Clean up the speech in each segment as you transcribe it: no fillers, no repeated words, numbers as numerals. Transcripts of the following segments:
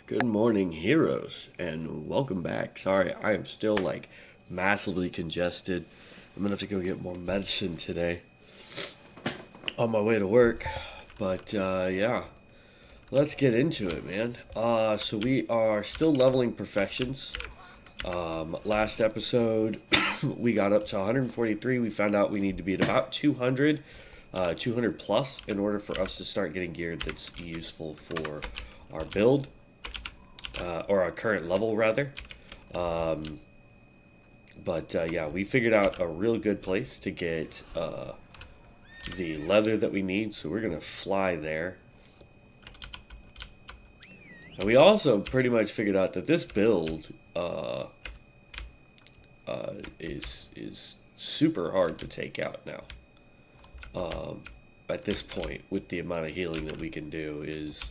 Good morning, heroes, and welcome back. Sorry, I am still massively congested. I'm gonna have to go get more medicine today on my way to work. But yeah, let's get into it, man. So we are still leveling perfections. Last episode, we got up to 143. We found out we need to be at about 200, 200 plus in order for us to start getting gear that's useful for our build. Or our current level rather. Um, but yeah, we figured out a real good place to get the leather that we need, so we're gonna fly there. And we also pretty much figured out that this build is super hard to take out now. At this point, with the amount of healing that we can do, is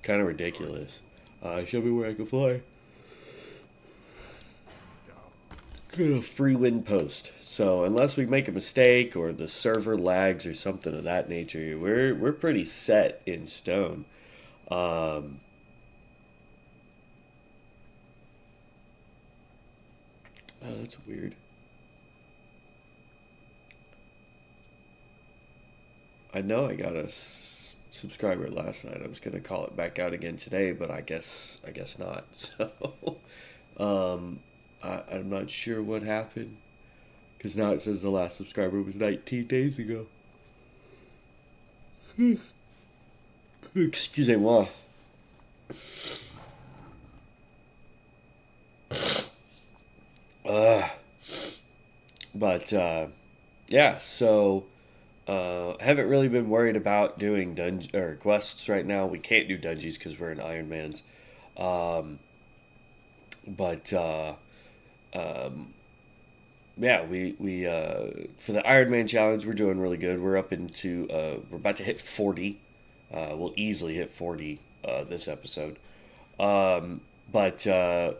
kind of ridiculous. Show me where I can fly. Get a free wind post. So unless we make a mistake or the server lags or something of that nature, we're pretty set in stone. Um, oh, that's weird. I know I got a subscriber last night. I was gonna call it back out again today, but I guess not. So I'm not sure what happened because now it says the last subscriber was 19 days ago. Excusez-moi. Uh, but yeah, so haven't really been worried about doing dungeon or quests right now. We can't do dungeons because we're in Ironmans. Um, but um, yeah, we for the Ironman challenge, we're doing really good. We're up into we're about to hit 40. We'll easily hit 40 this episode. Um, but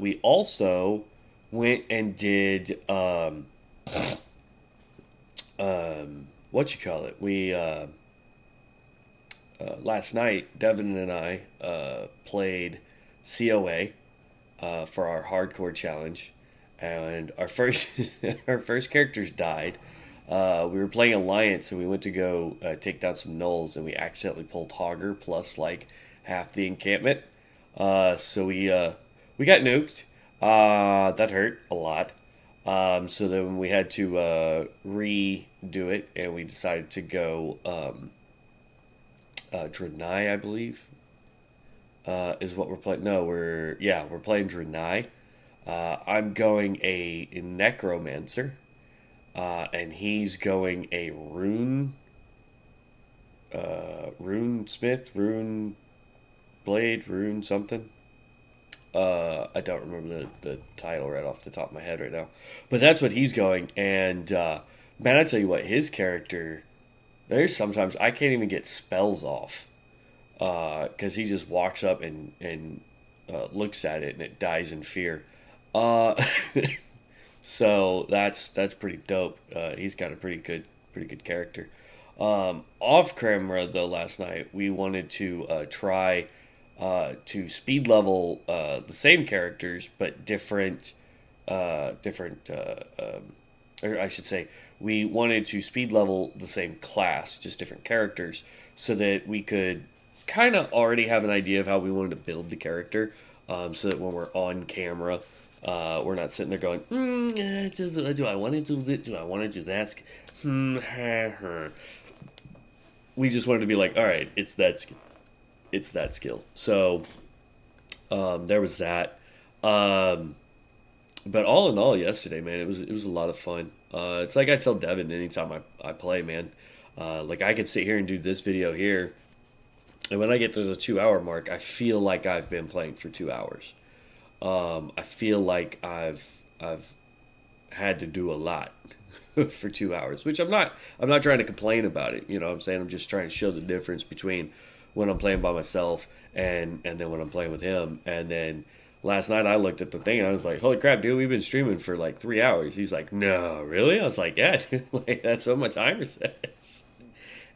we also went and did what you call it? We last night, Devin and I played COA for our hardcore challenge, and our first our first characters died. We were playing Alliance, and we went to go take down some gnolls, and we accidentally pulled Hogger plus like half the encampment. So we got nuked. That hurt a lot. So then we had to redo it, and we decided to go Drenai, I believe, is what we're playing. No, we're playing Drenai. I'm going a necromancer, and he's going a rune smith, rune blade, rune something. I don't remember the title right off the top of my head right now, but that's what he's going. And man, I tell you what, his character. There's sometimes I can't even get spells off because he just walks up and looks at it and it dies in fear. Uh, so that's pretty dope. He's got a pretty good character. Off camera though, last night we wanted to try to speed level the same characters but different or I should say we wanted to speed level the same class, just different characters, so that we could kind of already have an idea of how we wanted to build the character, so that when we're on camera, we're not sitting there going, "Do I want to do this? Do I want to do that?" We just wanted to be like, "All right, it's that skill." So there was that. Um, but all in all, yesterday, man, it was a lot of fun. It's like I tell Devin anytime I play, man. Like I could sit here and do this video here, and when I get to the 2 hour mark, I feel like I've been playing for 2 hours. I feel like I've had to do a lot for 2 hours, which I'm not trying to complain about it. You know what I'm saying? I'm just trying to show the difference between when I'm playing by myself and then when I'm playing with him. And then last night I looked at the thing and I was like, "Holy crap, dude! We've been streaming for like 3 hours." He's like, "No, really?" I was like, "Yeah, dude, like, that's what my timer says."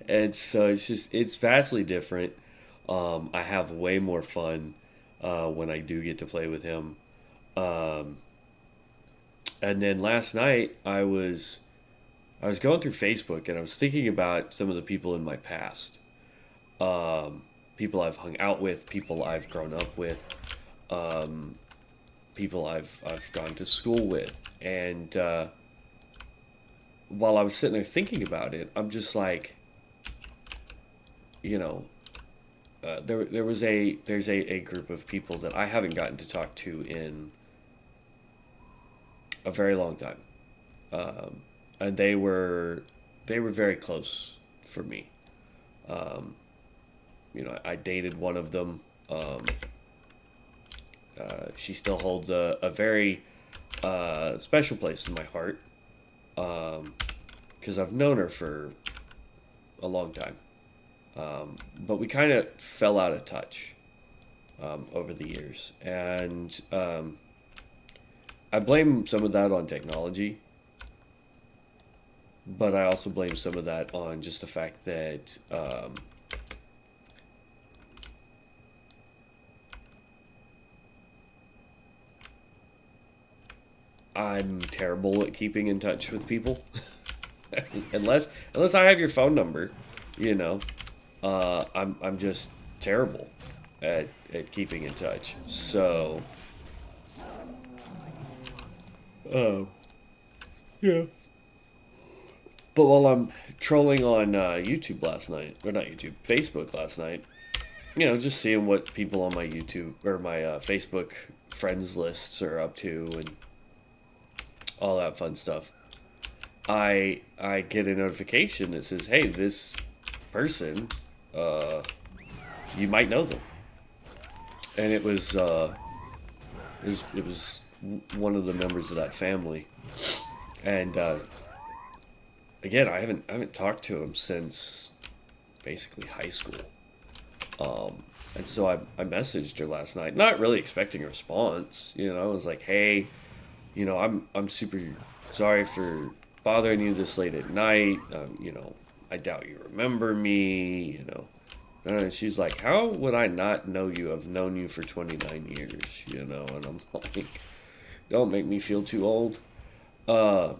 And so it's vastly different. I have way more fun. when I do get to play with him. Um, and then last night I was going through Facebook and I was thinking about some of the people in my past, um, people I've hung out with, people I've grown up with, um, people I've gone to school with, and while I was sitting there thinking about it, I'm just like, you know, there's a group of people that I haven't gotten to talk to in a very long time, um, and they were very close for me. Um, I dated one of them. She still holds a very special place in my heart, because I've known her for a long time. But we kind of fell out of touch over the years. And I blame some of that on technology, but I also blame some of that on just the fact that I'm terrible at keeping in touch with people. unless I have your phone number, you know, I'm just terrible at keeping in touch. So, uh, yeah. But while I'm trolling on YouTube last night, or not YouTube, Facebook last night, just seeing what people on my YouTube or my Facebook friends lists are up to and all that fun stuff. I get a notification that says, "Hey, this person, uh, you might know them," and it was one of the members of that family, and again, I haven't talked to him since basically high school, and so I messaged her last night, not really expecting a response. I was like, "Hey, I'm super sorry for bothering you this late at night. I doubt you remember me. And she's like, how would I not know you? I've known you for 29 years. And I'm like, don't make me feel too old. Uh,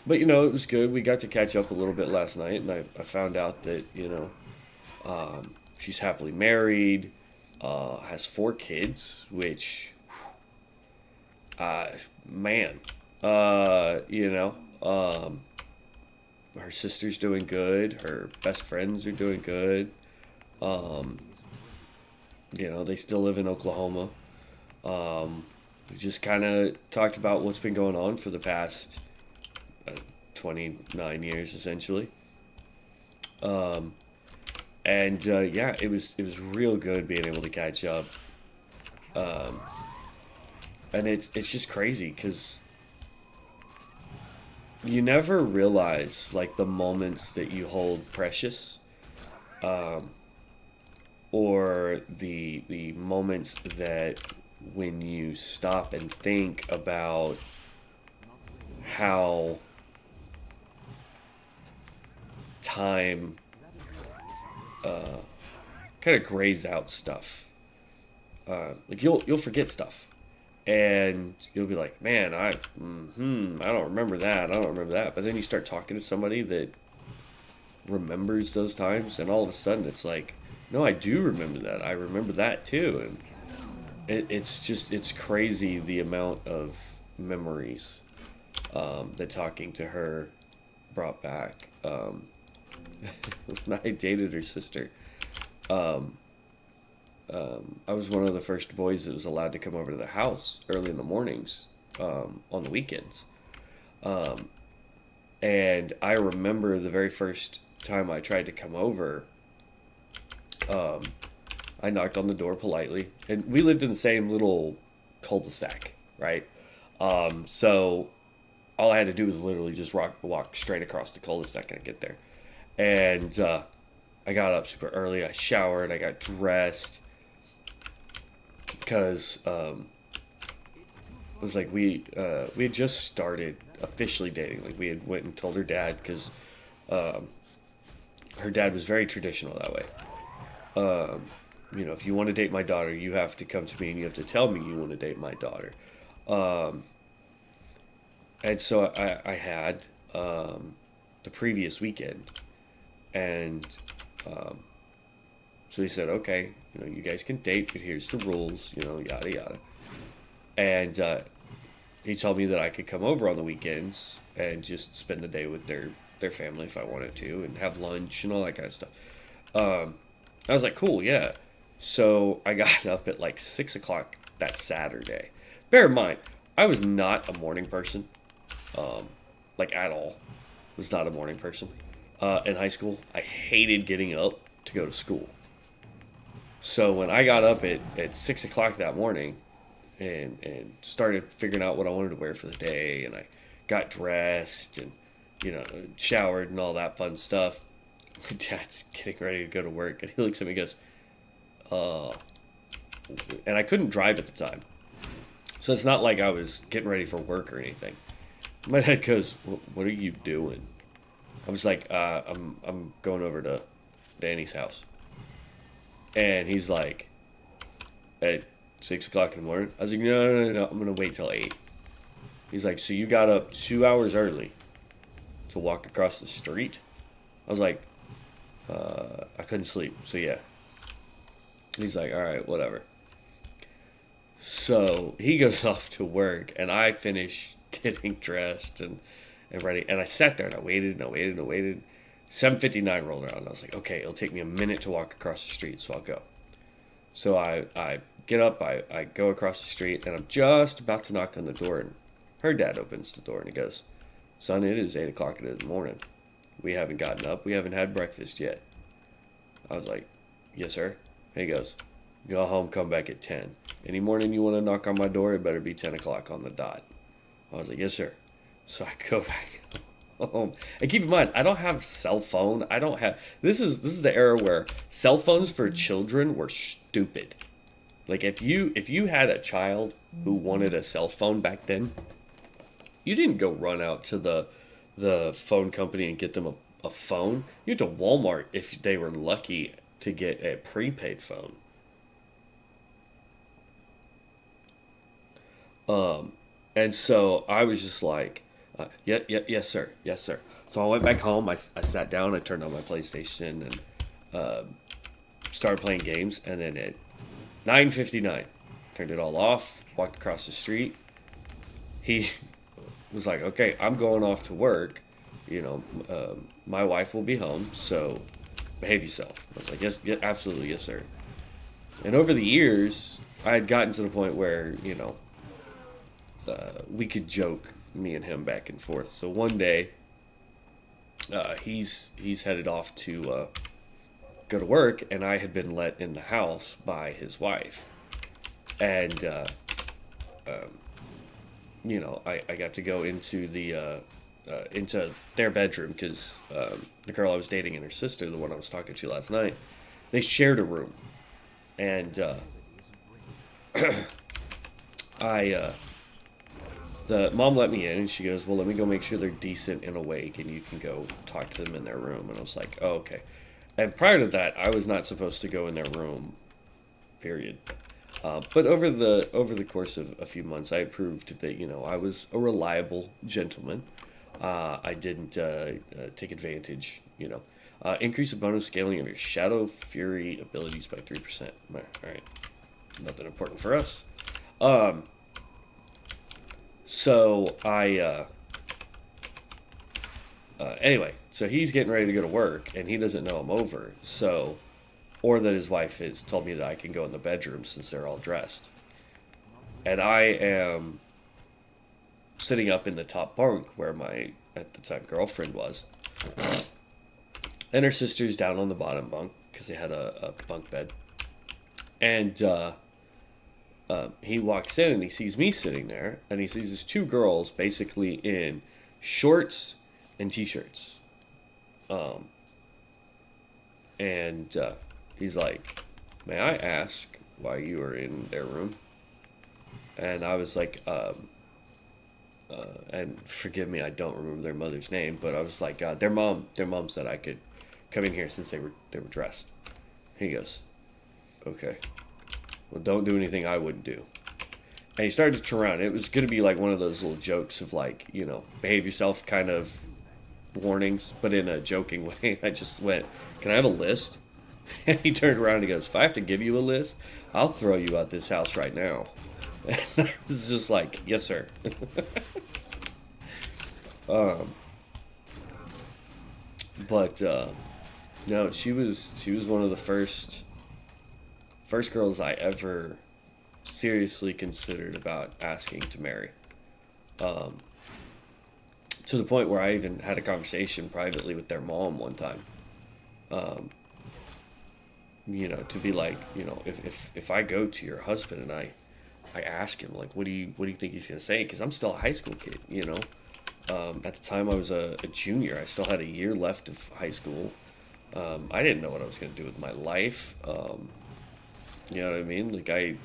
but it was good. We got to catch up a little bit last night, and I found out that she's happily married, has 4 kids, which uh, man, uh, you know, um, her sister's doing good. Her best friends are doing good. Um, they still live in Oklahoma. Um, we just kind of talked about what's been going on for the past uh, 29 years, essentially. Um, and yeah, it was real good being able to catch up. Um, and it's just crazy because you never realize like the moments that you hold precious, um, or the moments that when you stop and think about how time uh, kind of grays out stuff. Like you'll forget stuff, and you'll be like, "Man, I don't remember that. I don't remember that." But then you start talking to somebody that remembers those times, and all of a sudden it's like, "No, I do remember that. I remember that too." And it's crazy the amount of memories that talking to her brought back. When I dated her sister, um, I was one of the first boys that was allowed to come over to the house early in the mornings, on the weekends. Um, and I remember the very first time I tried to come over, um, I knocked on the door politely. And we lived in the same little cul-de-sac, right? So all I had to do was literally just walk straight across the cul-de-sac and get there. And I got up super early. I showered. I got dressed because it was like we had just started officially dating. Like we had went and told her dad because um, her dad was very traditional that way. Um, if you want to date my daughter, you have to come to me and you have to tell me you want to date my daughter. Um, and so I had the previous weekend, and um, so he said, okay, you guys can date, but here's the rules, yada yada. And he told me that I could come over on the weekends and just spend the day with their family if I wanted to, and have lunch and all that kind of stuff. Um, I was like, cool, yeah. So I got up at like 6 o'clock that Saturday. Bear in mind, I was not a morning person, um, like at all. Was not a morning person. In high school, I hated getting up to go to school. So when I got up at 6 o'clock that morning and started figuring out what I wanted to wear for the day, and I got dressed and you know showered and all that fun stuff. My dad's getting ready to go to work, and he looks at me and goes, "Uh," and I couldn't drive at the time, so it's not like I was getting ready for work or anything. My dad goes, "What are you doing?" I was like, "I'm going over to Danny's house," and he's like, "At 6 o'clock in the morning?" I was like, "No, I'm gonna wait till 8." He's like, "So you got up 2 hours early to walk across the street?" I was like, "I couldn't sleep, so yeah." He's like, "All right, whatever." So he goes off to work, and I finish getting dressed and ready. And I sat there and I waited and I waited and I waited. 7:59 rolled around, and I was like, okay, it'll take me a minute to walk across the street, so I'll go. So I get up, I go across the street, and I'm just about to knock on the door, and her dad opens the door and he goes, "Son, it is 8 o'clock in the morning. We haven't gotten up. We haven't had breakfast yet." I was like, "Yes, sir." And he goes, "Go home, come back at 10. Any morning you want to knock on my door, it better be 10 o'clock on the dot." I was like, "Yes, sir." So I go back home. And keep in mind, I don't have cell phone. I don't have this is the era where cell phones for children were stupid. Like if you had a child who wanted a cell phone back then, you didn't go run out to the phone company and get them a phone. You went to Walmart if they were lucky to get a prepaid phone. Um, and so I was just like, yeah, yeah, yes, sir, yes, sir. So I went back home. I sat down. I turned on my PlayStation and started playing games. And then at 9:59, turned it all off. Walked across the street. He was like, "Okay, I'm going off to work. My wife will be home, so behave yourself." I was like, "Yes, yeah, absolutely, yes, sir." And over the years, I had gotten to the point where we could joke, me and him, back and forth. So one day, he's headed off to go to work, and I had been let in the house by his wife, and um, I got to go into into their bedroom because the girl I was dating and her sister, the one I was talking to last night, they shared a room, and I the mom let me in, and she goes, "Well, let me go make sure they're decent and awake, and you can go talk to them in their room." And I was like, "Oh, okay." And prior to that, I was not supposed to go in their room, period. But over the course of a few months, I proved that I was a reliable gentleman. I didn't take advantage. Increase the bonus scaling of your Shadow Fury abilities by 3%. All right, nothing important for us. Um, so I anyway, so he's getting ready to go to work, and he doesn't know I'm over. So, or that his wife has told me that I can go in the bedroom since they're all dressed. And I am sitting up in the top bunk where my, at the time, girlfriend was. And her sister's down on the bottom bunk because they had a bunk bed. And he walks in and he sees me sitting there, and he sees these two girls basically in shorts and t-shirts. Um, and he's like, "May I ask why you are in their room?" And I was like, and forgive me, I don't remember their mother's name, but I was like, their mom said I could come in here since they were dressed. He goes, Okay. Well, don't do anything I wouldn't do. And he started to turn around. It was going to be like one of those little jokes of like, behave yourself kind of warnings, but in a joking way. I just went, can I have a list? And he turned around and he goes, if I have to give you a list, I'll throw you out this house right now. And I was just like, yes, sir. um, but no, she was one of the first girls I ever seriously considered about asking to marry. Um, to the point where I even had a conversation privately with their mom one time. Um, to be like, if I go to your husband and I ask him like, what do you think he's gonna say? Because I'm still a high school kid. At the time I was a junior. I still had a year left of high school. I didn't know what I was gonna do with my life. You know what I mean? Like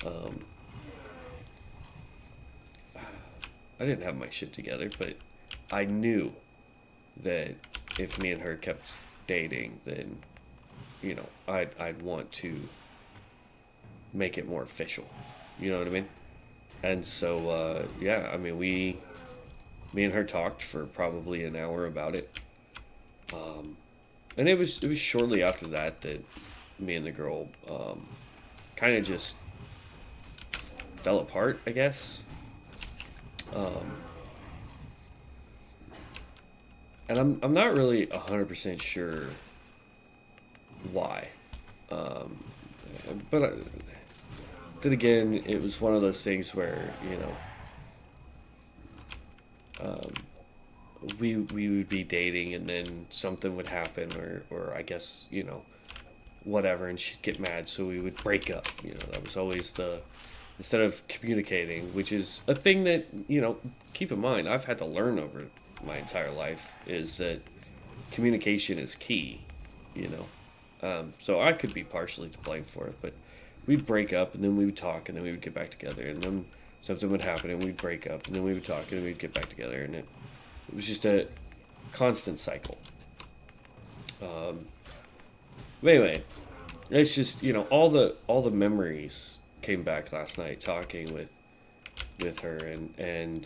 um, I didn't have my shit together, but I knew that if me and her kept dating, then I'd want to make it more official. You know what I mean? And so yeah, I mean me and her talked for probably an hour about it, and it was shortly after that me and the girl kind of just fell apart, I guess. Um, and I'm not really 100% sure why. Um, but then again, it was one of those things where um, we would be dating and then something would happen, or I guess whatever, and she'd get mad, so we would break up. That was always the instead of communicating, which is a thing that keep in mind I've had to learn over my entire life, is that communication is key. You know, so I could be partially to blame for it, but we'd break up and then we would talk and then we would get back together, and then something would happen and we'd break up and then we would talk and then we'd get back together, and it was just a constant cycle. Um, but anyway, it's just all the memories came back last night talking with her, and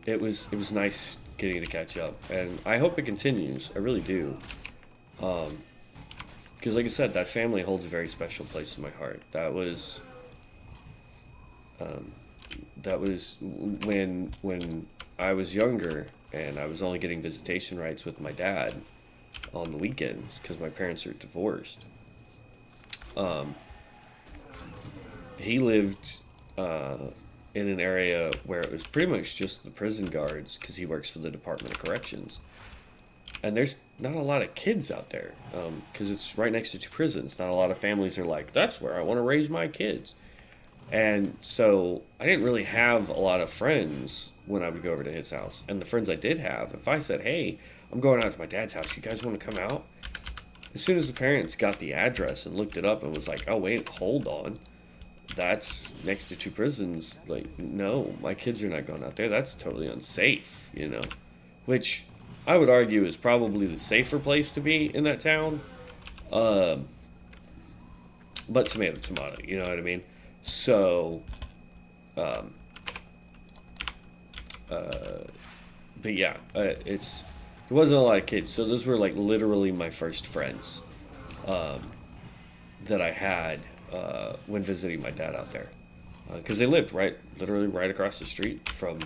it was nice getting to catch up, and I hope it continues. I really do. Because like I said, that family holds a very special place in my heart. Um, that was when I was younger and I was only getting visitation rights with my dad on the weekends because my parents are divorced. Um, he lived in an area where it was pretty much just the prison guards because he works for the Department of Corrections. And there's not a lot of kids out there because it's right next to two prisons. Not a lot of families are like, that's where I want to raise my kids. And so I didn't really have a lot of friends when I would go over to his house. And the friends I did have, if I said, hey, I'm going out to my dad's house, you guys want to come out? As soon as the parents got the address and looked it up and was like, oh, wait, hold on. That's next to two prisons. Like, no, my kids are not going out there. That's totally unsafe. Which I would argue is probably the safer place to be in that town. Um, but tomato, tomato, you know what I mean? So, um, uh, but yeah, there wasn't a lot of kids. So those were like literally my first friends um, that I had when visiting my dad out there. Because they lived literally right across the street from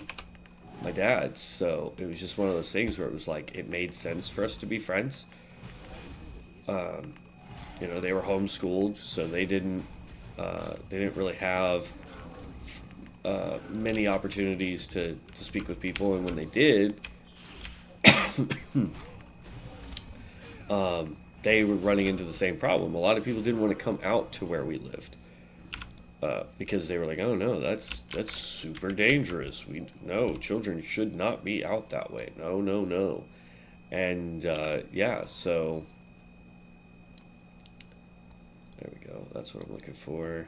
my dad. So it was just one of those things where it was like, it made sense for us to be friends. Um, they were homeschooled, so they didn't really have many opportunities to speak with people, and when they did, they were running into the same problem. A lot of people didn't want to come out to where we lived because they were like, "Oh no, that's super dangerous. No, children should not be out that way. No, no, no." And yeah, so there we go. That's what I'm looking for.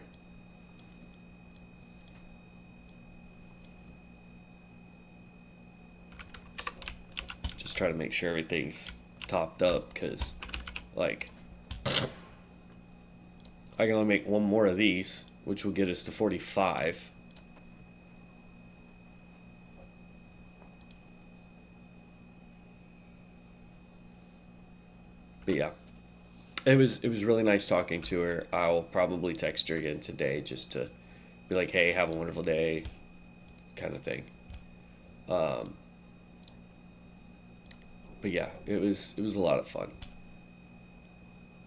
Just try to make sure everything's topped up because, like, I can only make one more of these, which will get us to 45. But yeah, it was really nice talking to her. I'll probably text her again today just to be like, hey, have a wonderful day, kind of thing. Um, but yeah, it was a lot of fun.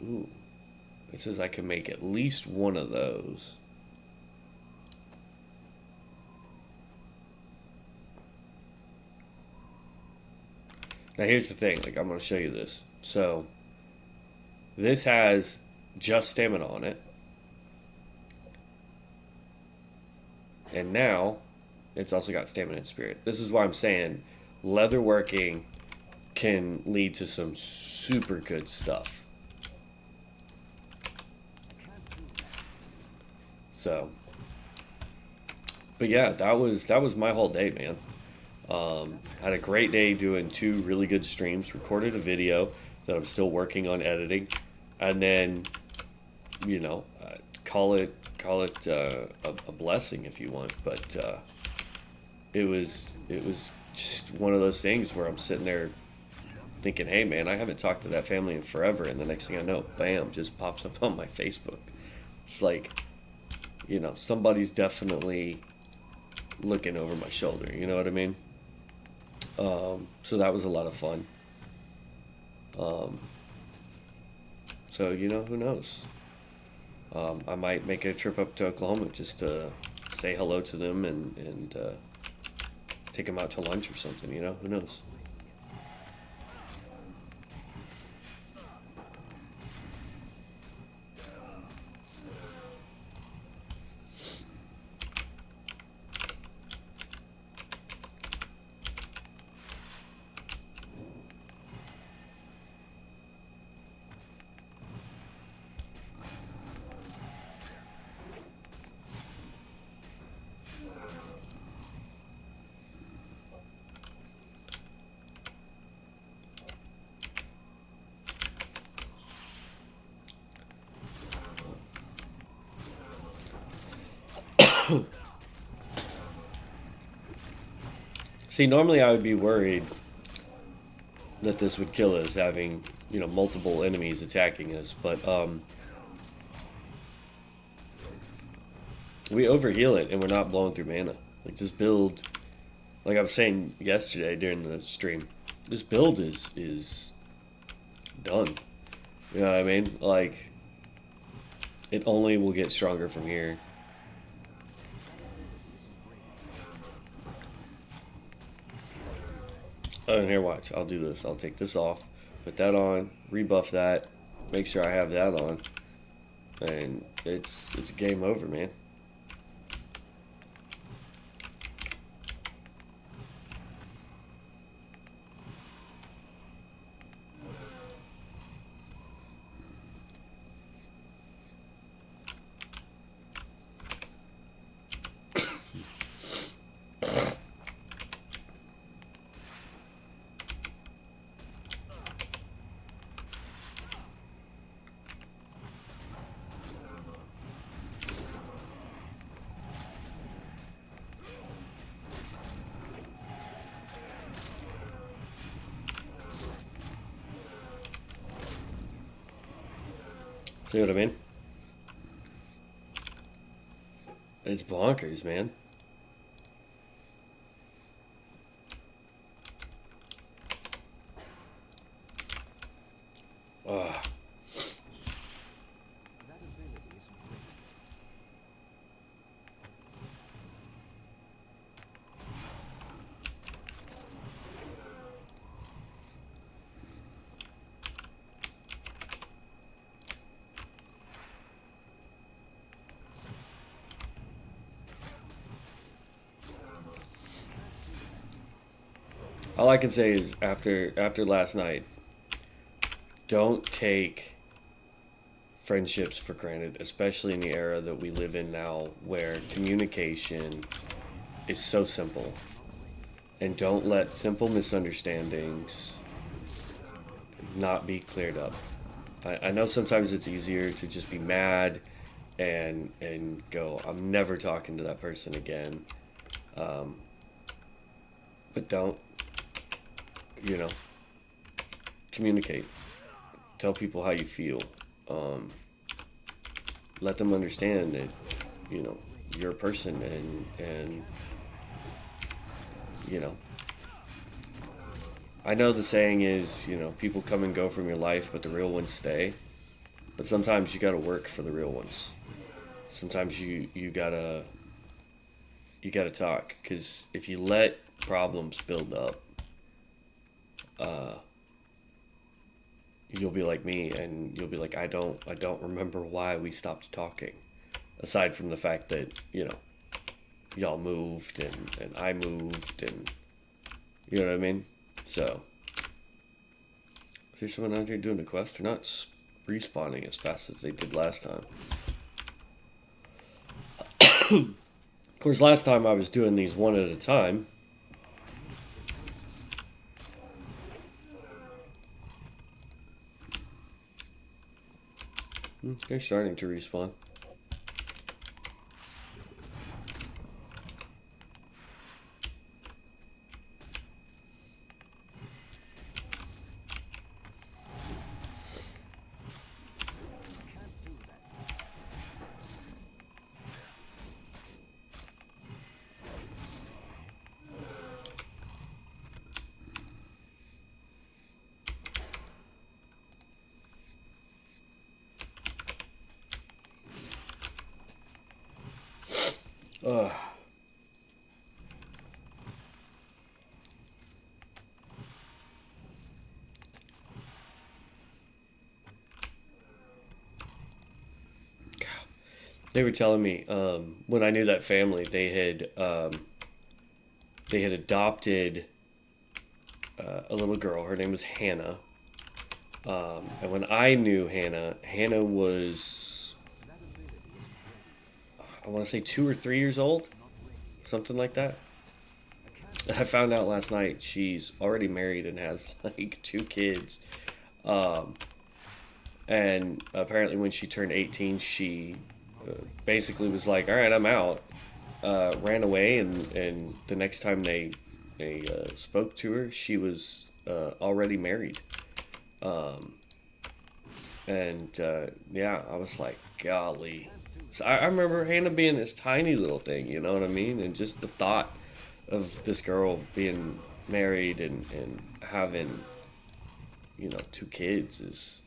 Ooh, it says I can make at least one of those. Now here's the thing, like I'm gonna show you this. So this has just stamina on it, and now it's also got stamina and spirit. This is why I'm saying leatherworking can lead to some super good stuff. So, but yeah, that was my whole day, man. Had a great day doing two really good streams. Recorded a video that I'm still working on editing, and then call it a blessing if you want. But it was just one of those things where I'm sitting there thinking, hey man, I haven't talked to that family in forever, and the next thing I know, bam, just pops up on my Facebook. It's like, somebody's definitely looking over my shoulder. You know what I mean? So that was a lot of fun. Um, so who knows? I might make a trip up to Oklahoma just to say hello to them and take them out to lunch or something. Who knows? See, normally I would be worried that this would kill us, having multiple enemies attacking us, but we overheal it and we're not blowing through mana. Like this build, like I was saying yesterday during the stream, this build is done. You know what I mean? Like it only will get stronger from here. Oh, and here, watch. I'll do this. I'll take this off, put that on, rebuff that, make sure I have that on, and it's game over, man. See what I mean? It's bonkers, man. Ugh. All I can say is after last night, don't take friendships for granted, especially in the era that we live in now where communication is so simple. And don't let simple misunderstandings not be cleared up. I know sometimes it's easier to just be mad and go, I'm never talking to that person again. Um, but don't, you know, communicate. Tell people how you feel. Um, Let them understand that, you know, you're a person, and you know, I know the saying is, you know, people come and go from your life, but the real ones stay. But sometimes you got to work for the real ones. Sometimes you gotta talk, because if you let problems build up, uh, you'll be like me, and you'll be like, I don't remember why we stopped talking, aside from the fact that, you know, y'all moved, and I moved, and you know what I mean. So there's someone out here doing the quest. They're not respawning as fast as they did last time. Of course, last time I was doing these one at a time. They're starting to respawn. Ugh. They were telling me, when I knew that family, they had adopted a little girl. Her name was Hannah. And when I knew Hannah, Hannah was, I want to say 2 or 3 years old, something like that. And I found out last night she's already married and has like 2 kids. Um, and apparently, when she turned 18, she basically was like, "All right, I'm out." Ran away, and the next time they spoke to her, she was already married. Um, and yeah, I was like, golly. So I remember Hannah being this tiny little thing, you know what I mean? And just the thought of this girl being married and having, you know, 2 kids is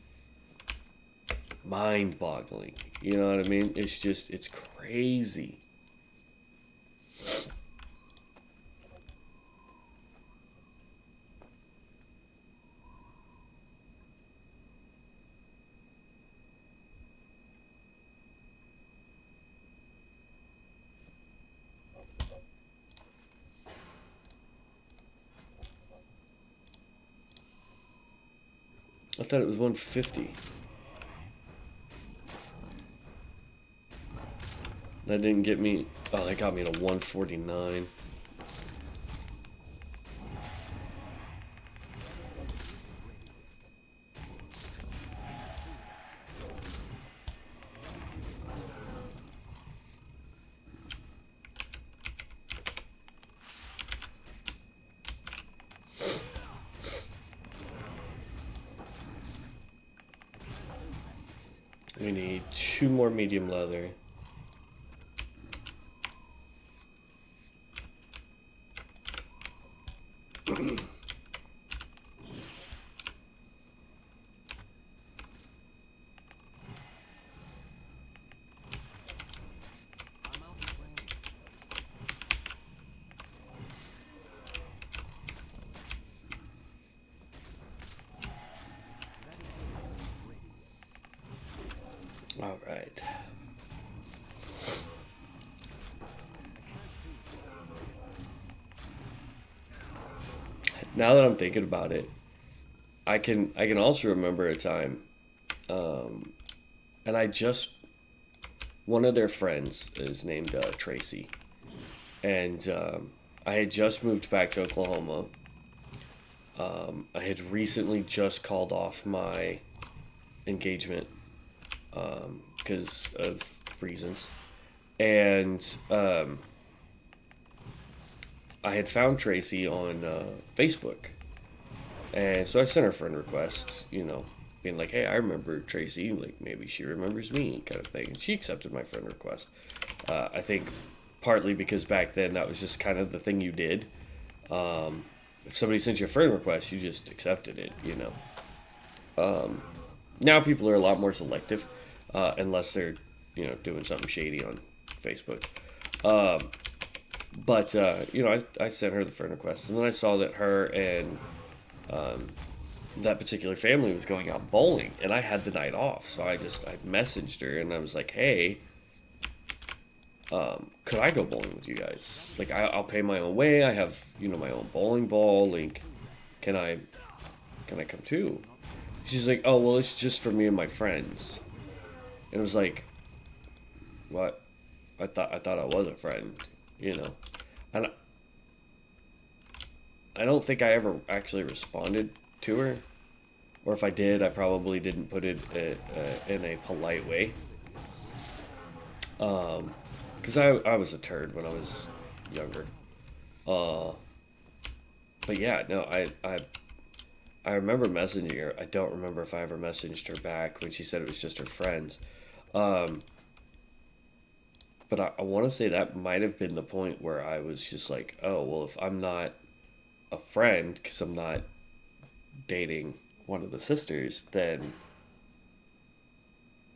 mind boggling. You know what I mean? It's just, it's crazy. I thought it was 150. That didn't get me. Oh, that got me to 149. We need 2 more medium leather. All right. Now that I'm thinking about it, I can also remember a time, um, and I just one of their friends is named Tracy, and I had just moved back to Oklahoma. I had recently just called off my engagement because of reasons. And I had found Tracy on Facebook. And so I sent her a friend request, being like, hey, I remember Tracy. Like, maybe she remembers me, kind of thing. And she accepted my friend request. I think partly because back then that was just kind of the thing you did. If somebody sent you a friend request, you just accepted it. Now people are a lot more selective, unless they're, doing something shady on Facebook. But I sent her the friend request, and then I saw that her and that particular family was going out bowling, and I had the night off, so I messaged her, and I was like, hey, could I go bowling with you guys? Like, I'll pay my own way. I have, my own bowling ball. Like, can I come too? She's like, oh, well, it's just for me and my friends. And it was like, what? I thought I was a friend, And I don't think I ever actually responded to her. Or if I did, I probably didn't put it in a polite way. Because I was a turd when I was younger. Uh, but yeah, no, I remember messaging her. I don't remember if I ever messaged her back when she said it was just her friends. Um, but I want to say that might have been the point where I was just like, oh, well, if I'm not a friend, because I'm not dating one of the sisters, then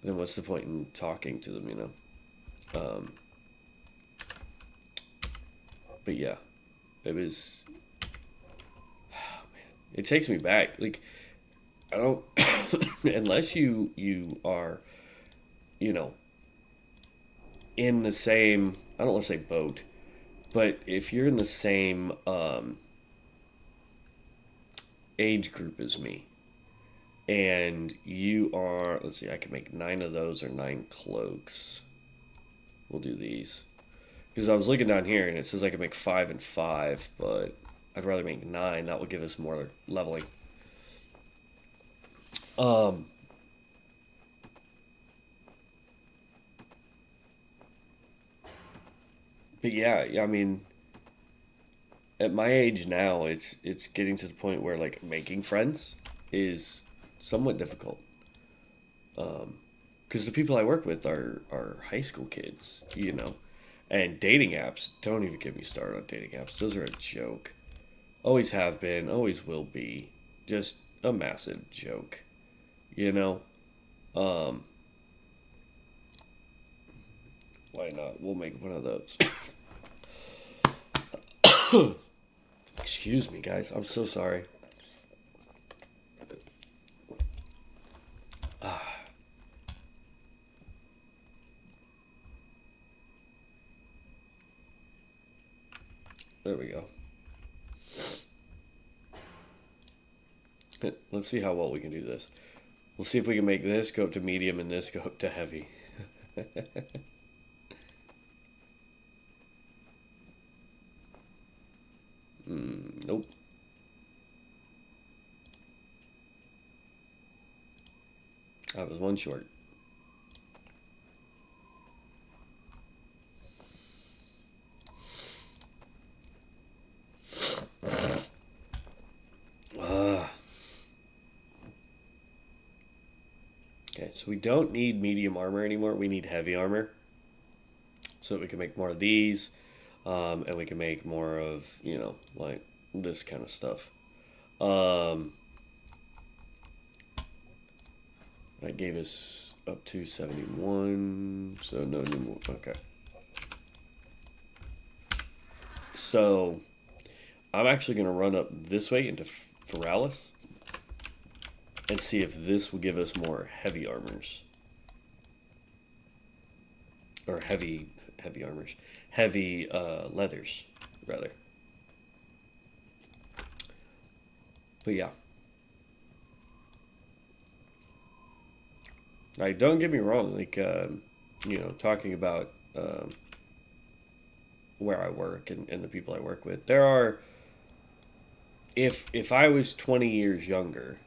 what's the point in talking to them? Um, but yeah, it was. It takes me back. Like, I don't unless you are, you know, in the same. I don't want to say boat, but if you're in the same age group as me, and you are, let's see, I can make 9 of those or 9 cloaks. We'll do these because I was looking down here and it says I can make 5 and 5, but I'd rather make 9. That will give us more leveling. Um, but yeah, I mean, at my age now, it's getting to the point where like making friends is somewhat difficult. Because the people I work with are high school kids. And dating apps, don't even get me started on dating apps. Those are a joke. Always have been, always will be. Just a massive joke. You know? Um, why not? We'll make one of those. Excuse me, guys. I'm so sorry. There we go. Let's see how well we can do this. We'll see if we can make this go up to medium and this go up to heavy. Nope. I was one short. Uh, okay, so we don't need medium armor anymore. We need heavy armor. So that we can make more of these. And we can make more of, like this kind of stuff. Um, that gave us up to 71. So no new more. Okay. So I'm actually going to run up this way into Feralis and see if this will give us more heavy armors. Or heavy armors. Heavy leathers, rather. But yeah. Like, don't get me wrong. Like, talking about where I work and the people I work with. There are, if I was 20 years younger,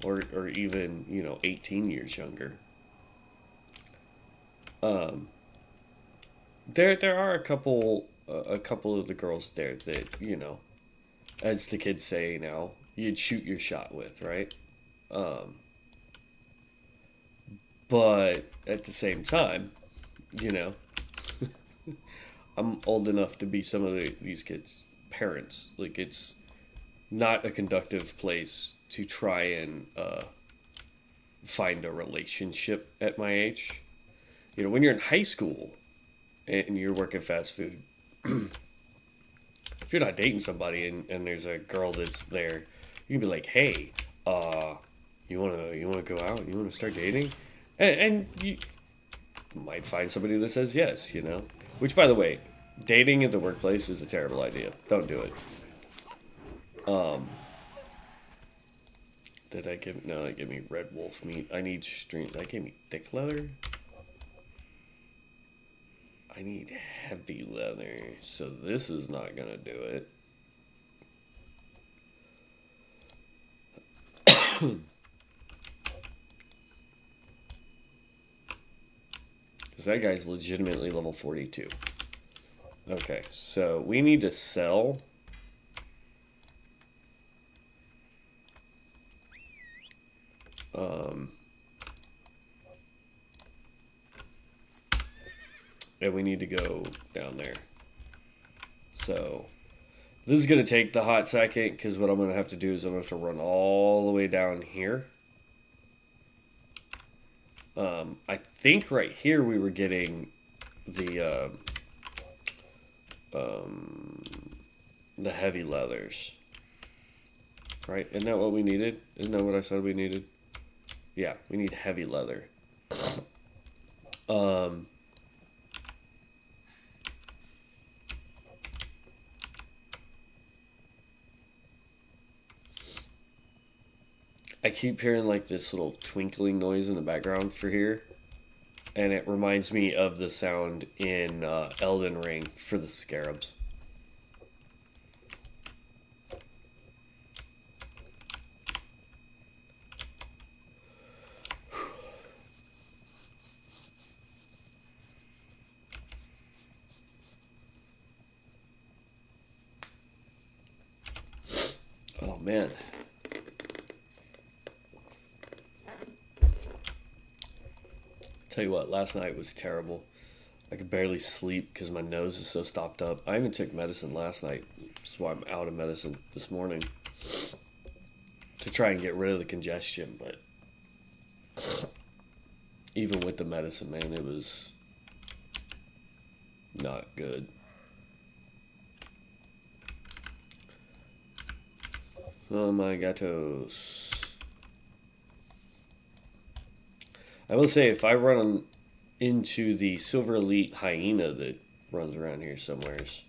or even 18 years younger, Um, there are a couple of the girls there that as the kids say now, you'd shoot your shot with, right? Um, but at the same time, you know, I'm old enough to be some of these kids' parents. Like it's not a conductive place to try and find a relationship at my age. When you're in high school and you're working fast food, if you're not dating somebody and there's a girl that's there, you can be like, "Hey, uh, you wanna go out? You wanna start dating?" And you might find somebody that says yes. Which, by the way, dating at the workplace is a terrible idea. Don't do it. Um, did I give no? That gave me red wolf meat. I need string. That gave me thick leather. I need heavy leather, so this is not gonna do it. Because that guy's legitimately level 42. Okay, so we need to sell. Um, and we need to go down there. So this is going to take the hot second because what I'm going to have to do is I'm going to have to run all the way down here. I think right here we were getting the the heavy leathers. Right? Isn't that what we needed? Isn't that what I said we needed? Yeah, we need heavy leather. Um, I keep hearing like this little twinkling noise in the background for here, and it reminds me of the sound in Elden Ring for the scarabs. Oh man. Tell you what, last night was terrible. I could barely sleep because my nose is so stopped up. I even took medicine last night. That's why I'm out of medicine this morning to try and get rid of the congestion. But even with the medicine, man, it was not good. Oh my gatos. I will say, if I run into the Silver Elite hyena that runs around here somewheres,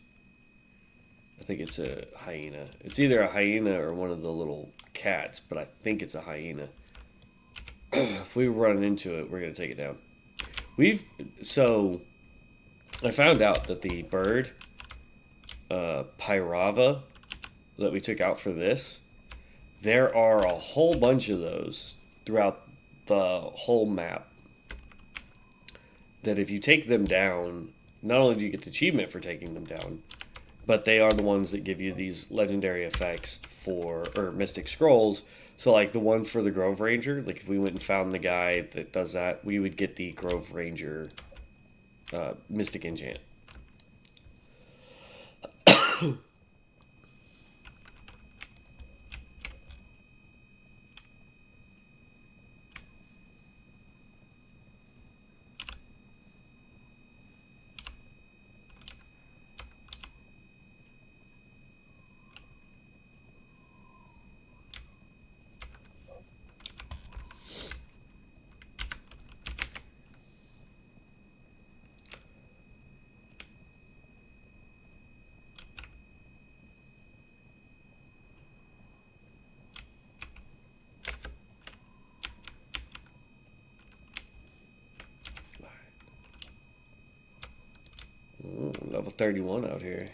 I think it's a hyena. It's either a hyena or one of the little cats, but I think it's a hyena. If we run into it, we're gonna take it down. So I found out that the bird, Pyrava, that we took out for this, there are a whole bunch of those throughout the whole map. That if you take them down, not only do you get the achievement for taking them down, but they are the ones that give you these legendary effects or Mystic Scrolls. So, like the one for the Grove Ranger, like if we went and found the guy that does that, we would get the Grove Ranger Mystic Enchant. Ooh, level 31 out here.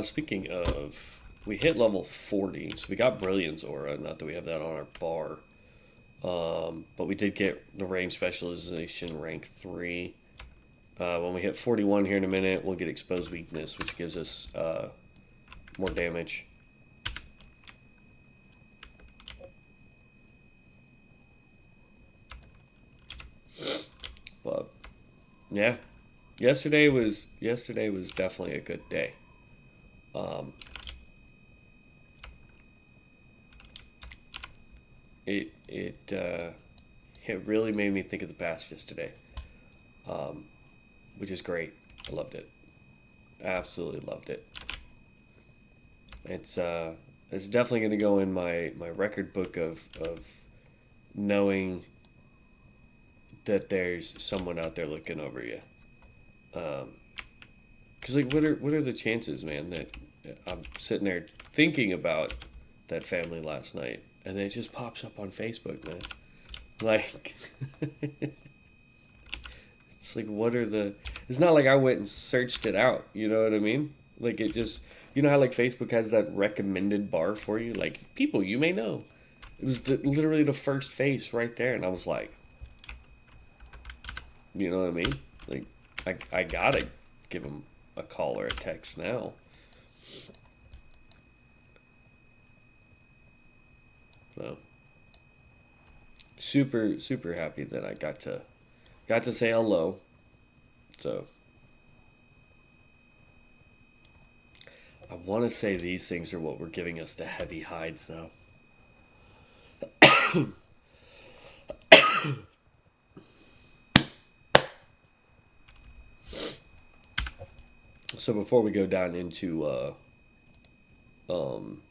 Speaking of, we hit level 40, so we got Brilliance Aura. Not that we have that on our bar. But we did get the range specialization rank 3. When we hit 41 here in a minute, we'll get exposed weakness, which gives us more damage. But yeah, yesterday was definitely a good day. Um, it really made me think of the past yesterday, um, which is great. I loved it. Absolutely loved it. It's it's definitely going to go in my record book of knowing that there's someone out there looking over you. Because like, what are the chances, man, that I'm sitting there thinking about that family last night, and it just pops up on Facebook, man. Like, it's like, what are the? It's not like I went and searched it out. You know what I mean? Like, it just, you know how like Facebook has that recommended bar for you, like people you may know. It was literally the first face right there, and I was like, you know what I mean? Like, I gotta give him a call or a text now. So super happy that I got to say hello. So I want to say these things are what were giving us the heavy hides, though. So before we go down into um,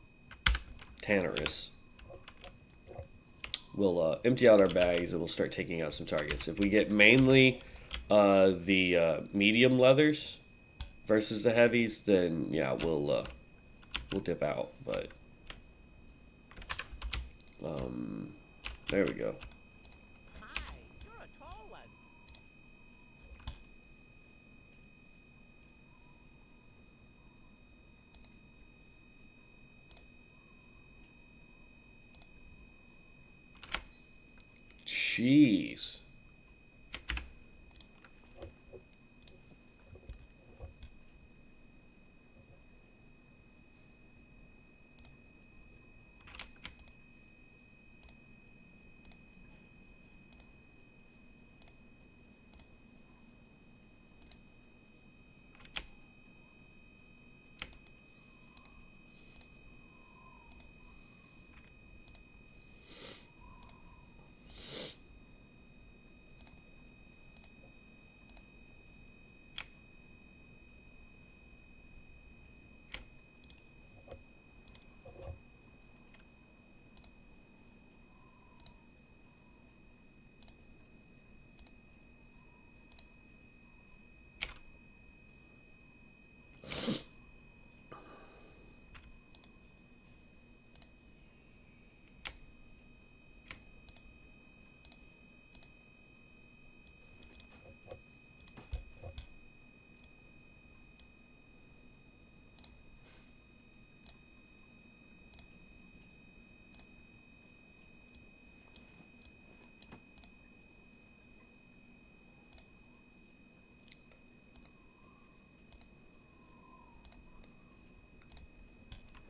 Tannerus, we'll empty out our bags and we'll start taking out some targets. If we get mainly the medium leathers versus the heavies, then yeah, we'll dip out. But um, there we go. Hi, you're a tall one. Jeez.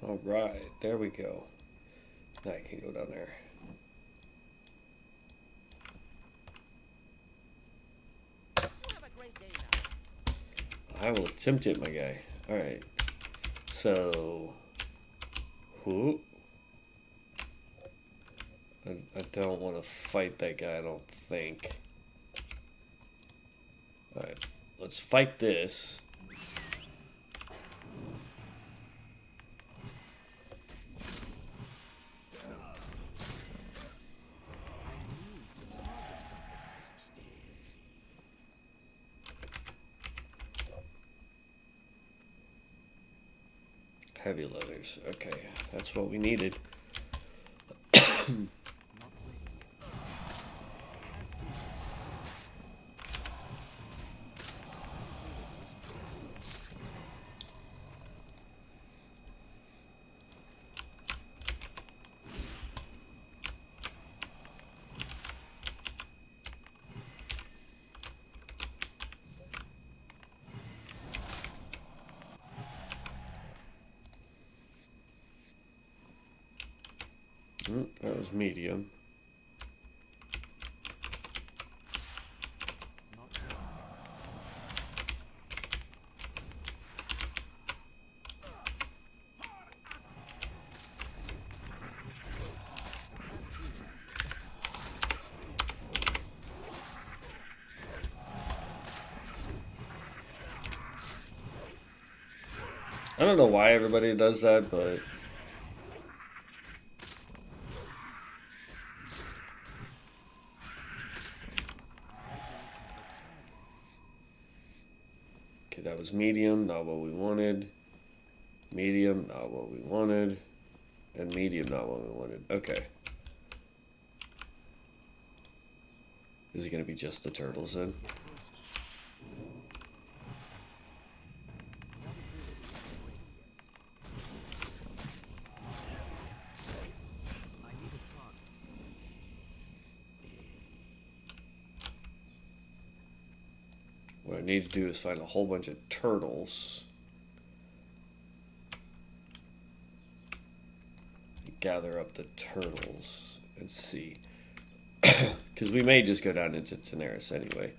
All right, there we go. Now I can go down there. You have a great day now. I will attempt it, my guy. All right. So, who? I don't want to fight that guy. I don't think. All right, let's fight this. I need to target something. Heavy leathers. Okay, that's what we needed. Not ready. That was medium. I don't know why everybody does that, but okay, that was medium, not what we wanted. Medium, not what we wanted. And medium, not what we wanted. Okay. Is it going to be just the turtles then? What I need to do is find a whole bunch of turtles. Gather up the turtles and see. Because we may just go down into Daenerys anyway.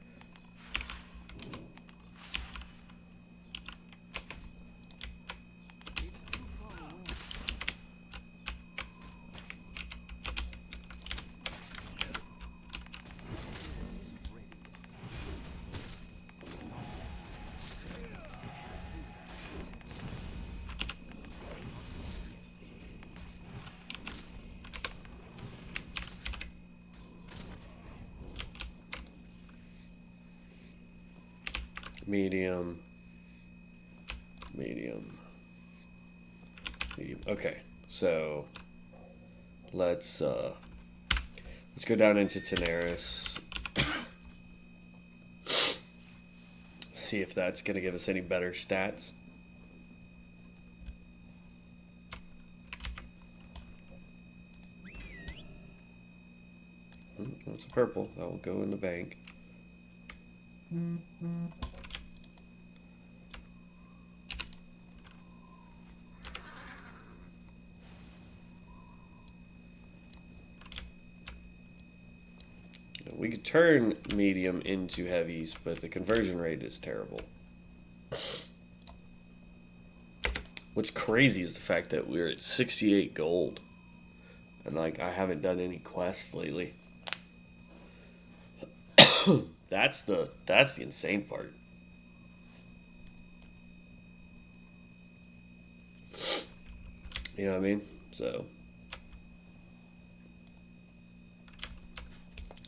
Medium. Medium. Medium. Okay, so let's go down into Daenerys. See if that's gonna give us any better stats. It's a purple. That will go in the bank. We could turn medium into heavies, but the conversion rate is terrible. What's crazy is the fact that we're at 68 gold. And like I haven't done any quests lately. That's the insane part. You know what I mean? So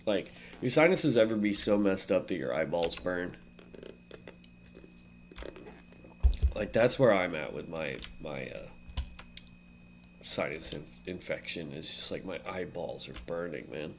like, your sinuses ever be so messed up that your eyeballs burn? Like, that's where I'm at with my sinus infection. It's just like my eyeballs are burning, man.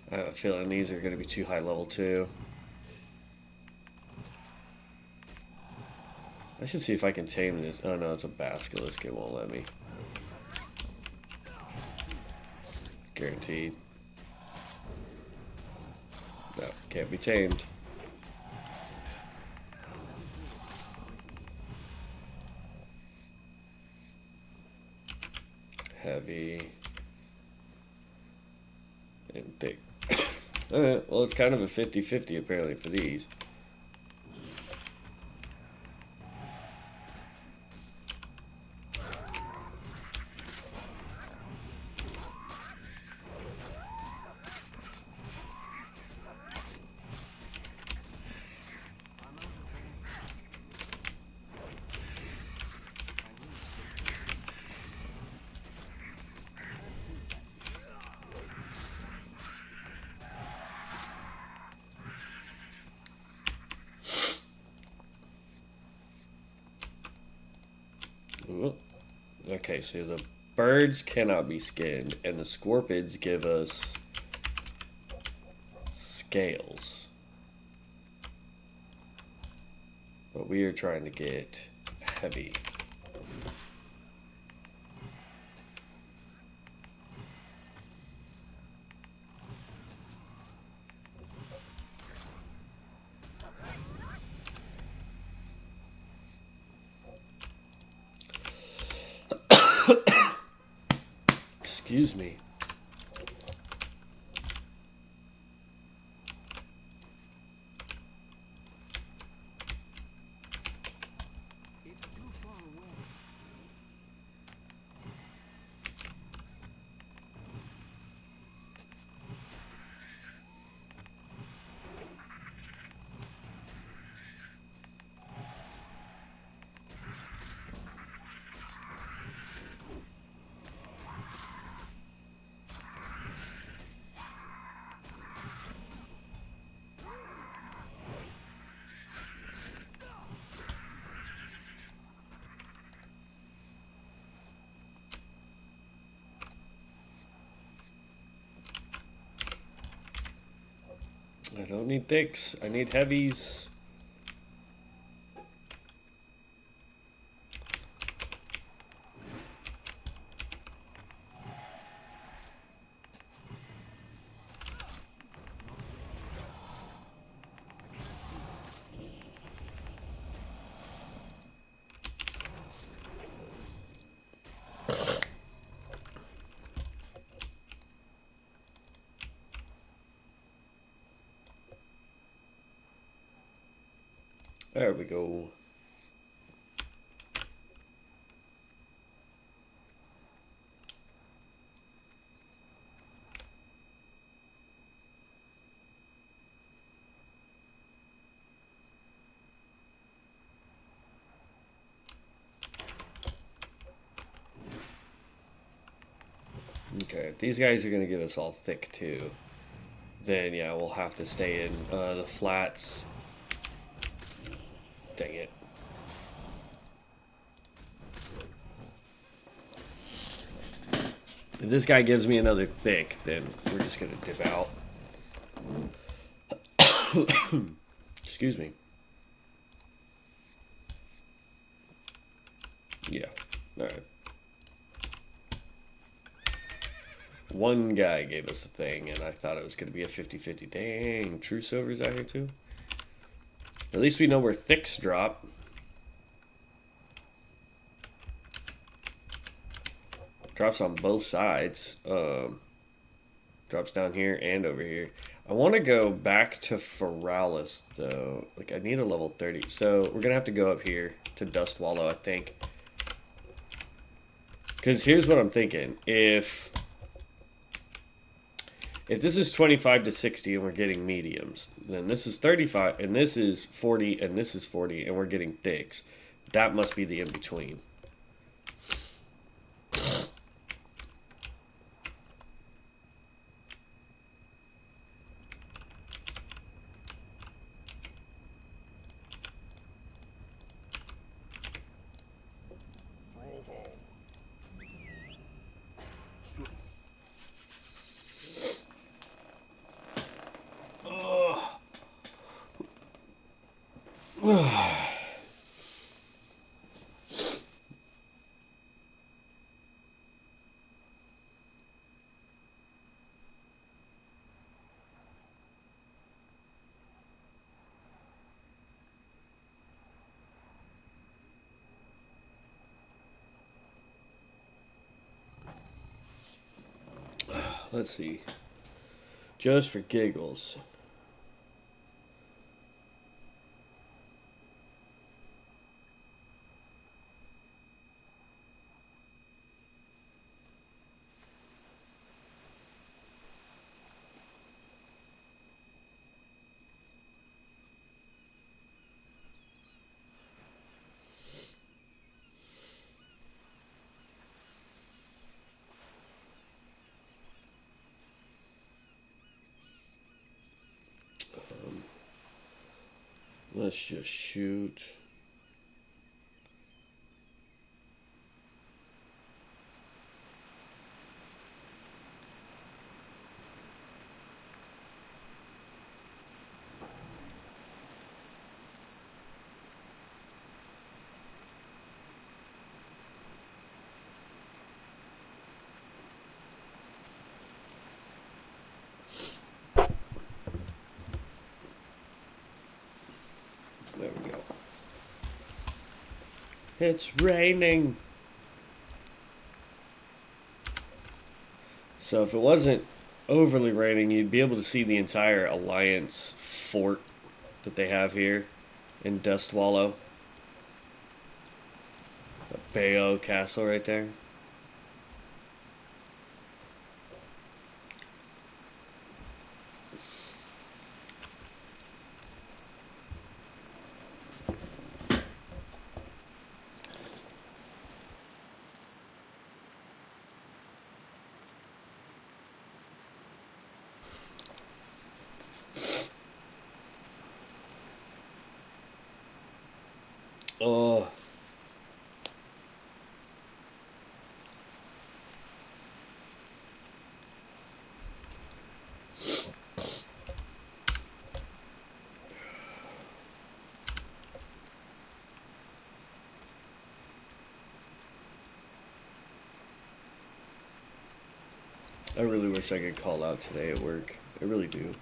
I have a feeling these are going to be too high level too. I should see if I can tame this. Oh no, it's a basilisk. It won't let me. Guaranteed. No, can't be tamed. Heavy. And big. Alright, well, it's kind of a 50-50 apparently for these. Ooh. Okay, so the birds cannot be skinned, and the scorpions give us scales. But we are trying to get heavy. Excuse me. It's too far away. I don't need thicks. I need heavies. There we go. Okay, if these guys are going to give us all thick too, then yeah, we'll have to stay in the flats. Dang it. If this guy gives me another thick, then we're just going to dip out. Excuse me. Yeah. Alright. One guy gave us a thing, and I thought it was going to be a 50-50. Dang, True Silver's out here too? At least we know where thicks drop. Drops on both sides. Drops down here and over here. I want to go back to Feralis, though. Like, I need a level 30. So, we're going to have to go up here to Dust Wallow, I think. Because here's what I'm thinking. If this is 25 to 60 and we're getting mediums, then this is 35 and this is 40 and this is 40 and we're getting thicks. That must be the in-between. Let's see. Just for giggles. Let's just shoot. It's raining. So if it wasn't overly raining, you'd be able to see the entire Alliance fort that they have here in Dust Wallow. The Bayo Castle right there. Oh, I really wish I could call out today at work. I really do.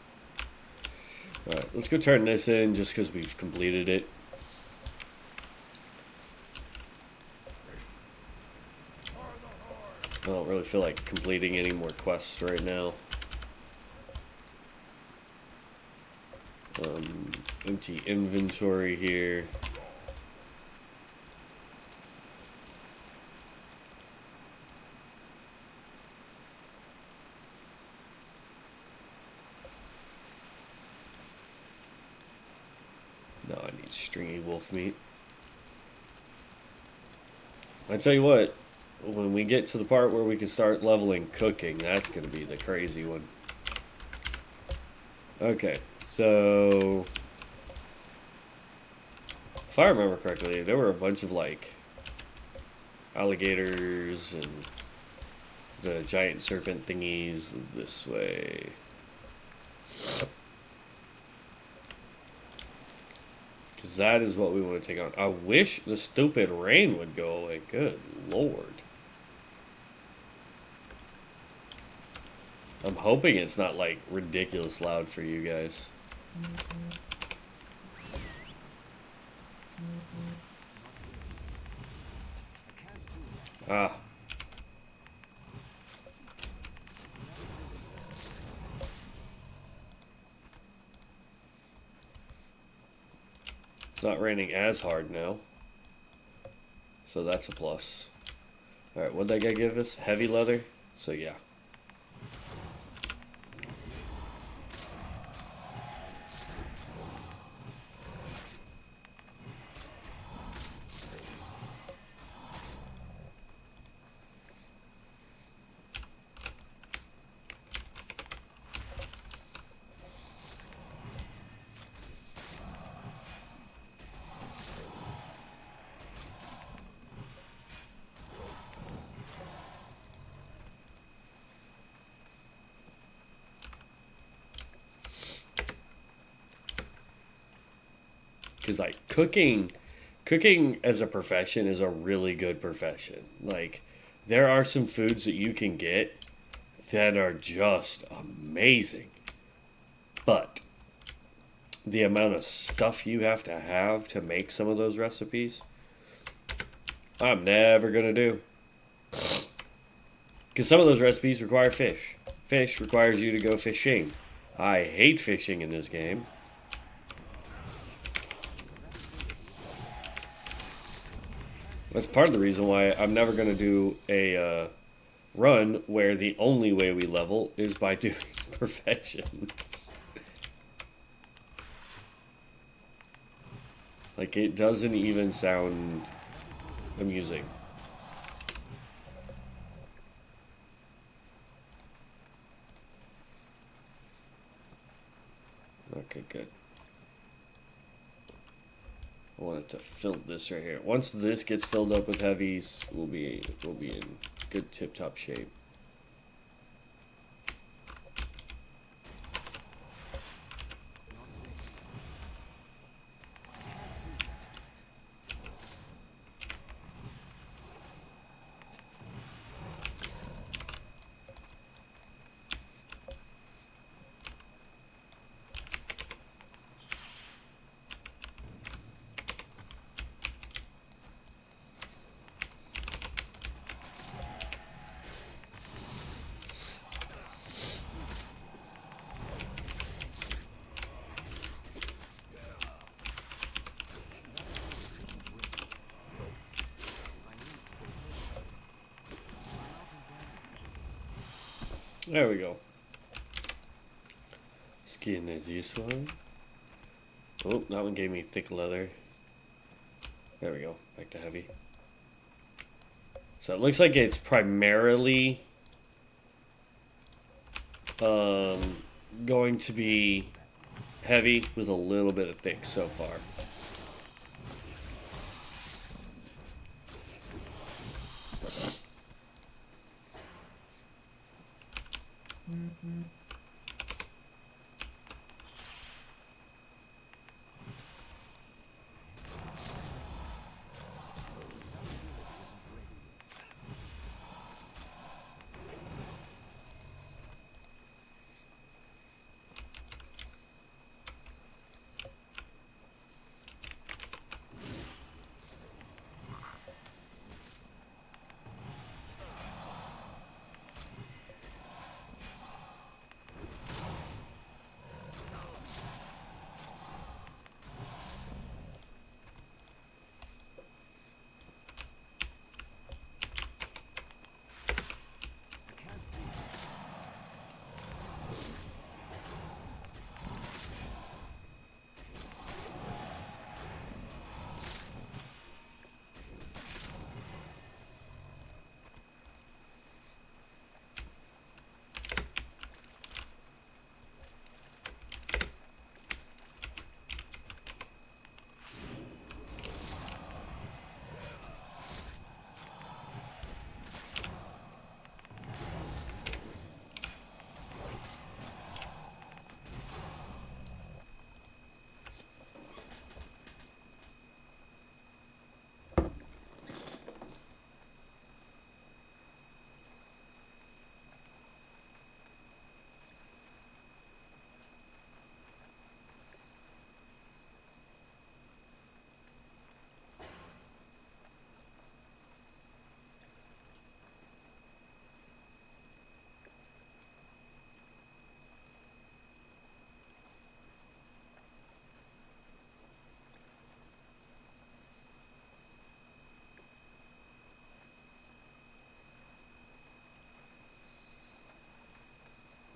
Alright, let's go turn this in just because we've completed it. I don't really feel like completing any more quests right now. Empty inventory here. No, I need stringy wolf meat. I tell you what, when we get to the part where we can start leveling cooking, that's going to be the crazy one. Okay, so if I remember correctly, there were a bunch of like alligators and the giant serpent thingies this way. Because that is what we want to take on. I wish the stupid rain would go away. Good lord. I'm hoping it's not like ridiculous loud for you guys. Ah. It's not raining as hard now. So that's a plus. Alright, what'd that guy give us? Heavy leather? So yeah. Because like cooking as a profession is a really good profession. Like there are some foods that you can get that are just amazing, but the amount of stuff you have to make some of those recipes, I'm never gonna do. Because some of those recipes require fish. Fish requires you to go fishing. I hate fishing in this game. That's part of the reason why I'm never going to do a run where the only way we level is by doing professions. Like, it doesn't even sound amusing. Okay, good. I want it to fill this right here. Once this gets filled up with heavies, we'll be in good tip-top shape. There we go. Skin is this one. Oh, that one gave me thick leather. There we go. Back to heavy. So it looks like it's primarily going to be heavy with a little bit of thick so far.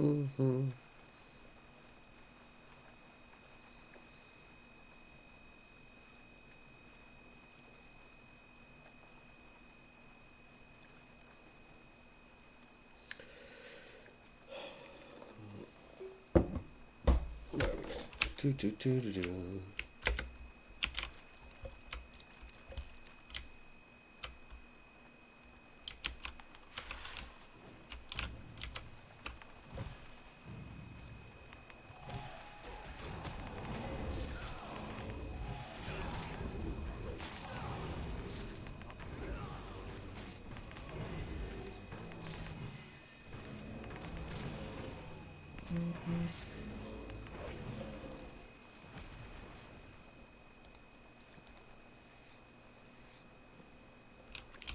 Mm-hmm. There we go. Do, do, do, do, do.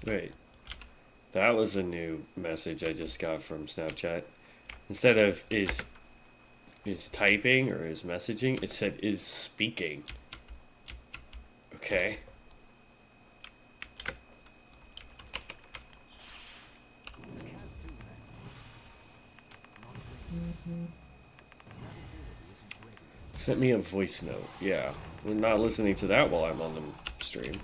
Wait, that was a new message I just got from Snapchat. Instead of is typing or is messaging, it said is speaking. Okay. Sent me a voice note. Yeah. We're not listening to that while I'm on the stream.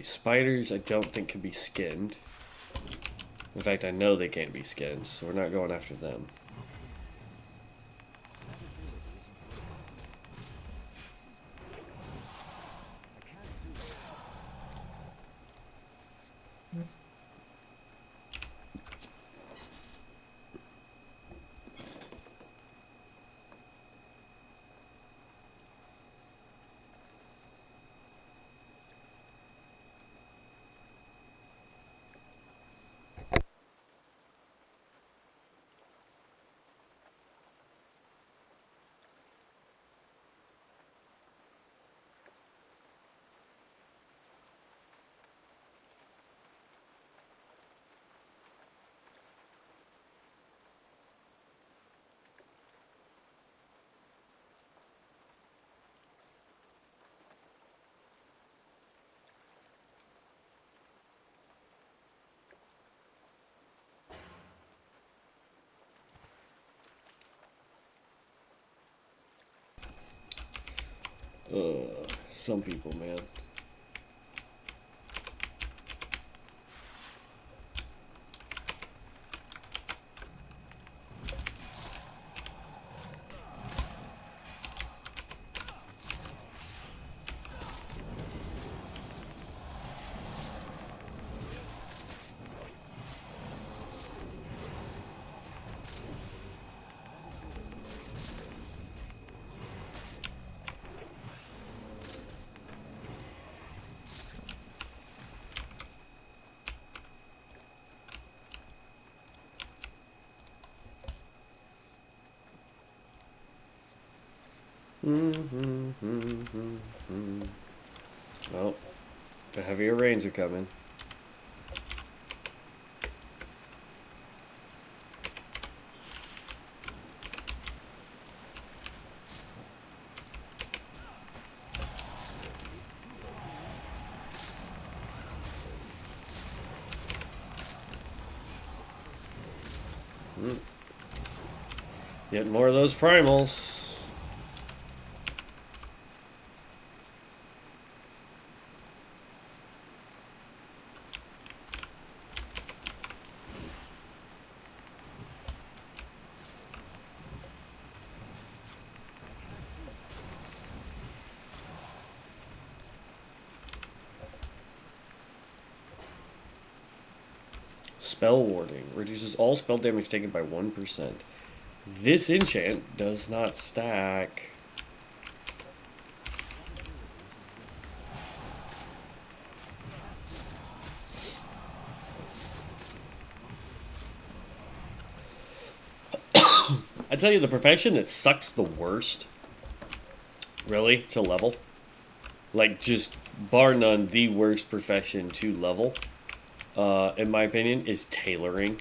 see. Spiders, I don't think can be skinned. In fact, I know they can't be skinned, so we're not going after them. Some people, man. Well, the heavier rains are coming. Get more of those primals. Spell warding reduces all spell damage taken by 1%. This enchant does not stack. I tell you, the profession that sucks the worst, really, to level, like just bar none, the worst profession to level, in my opinion, is tailoring.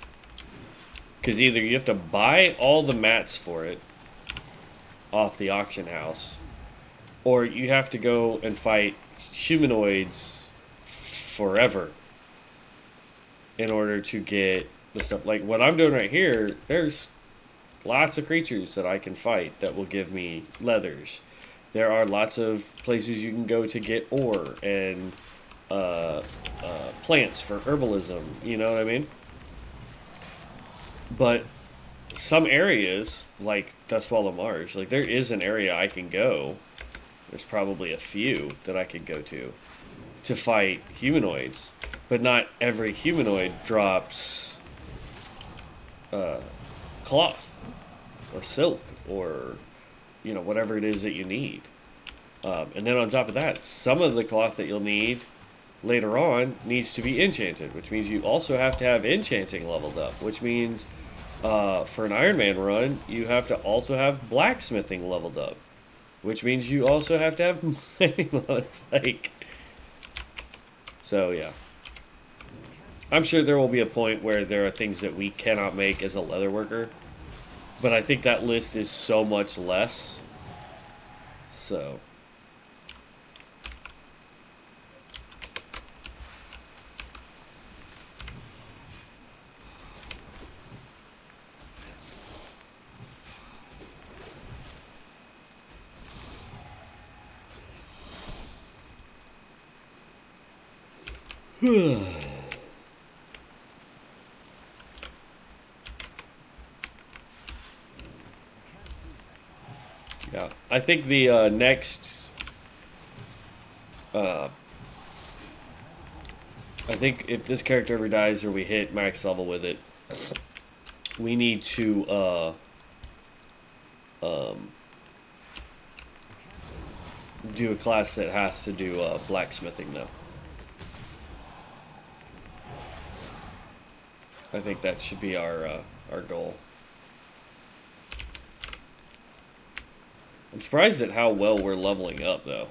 Because either you have to buy all the mats for it off the auction house, or you have to go and fight humanoids forever in order to get the stuff. Like what I'm doing right here, there's lots of creatures that I can fight that will give me leathers. There are lots of places you can go to get ore and plants for herbalism. You know what I mean? But some areas, like Dustwallow Marsh, like there is an area I can go. There's probably a few that I could go to fight humanoids, but not every humanoid drops cloth or silk or whatever it is that you need. And then on top of that, some of the cloth that you'll need later on needs to be enchanted, which means you also have to have enchanting leveled up, which means for an Ironman run, you have to also have blacksmithing leveled up, which means you also have to have mining level. It's like, so yeah. I'm sure there will be a point where there are things that we cannot make as a leather worker, but I think that list is so much less. So. Yeah, I think the next. Uh, I think if this character ever dies or we hit max level with it, we need to um, do a class that has to do blacksmithing, though. I think that should be our goal. I'm surprised at how well we're leveling up, though.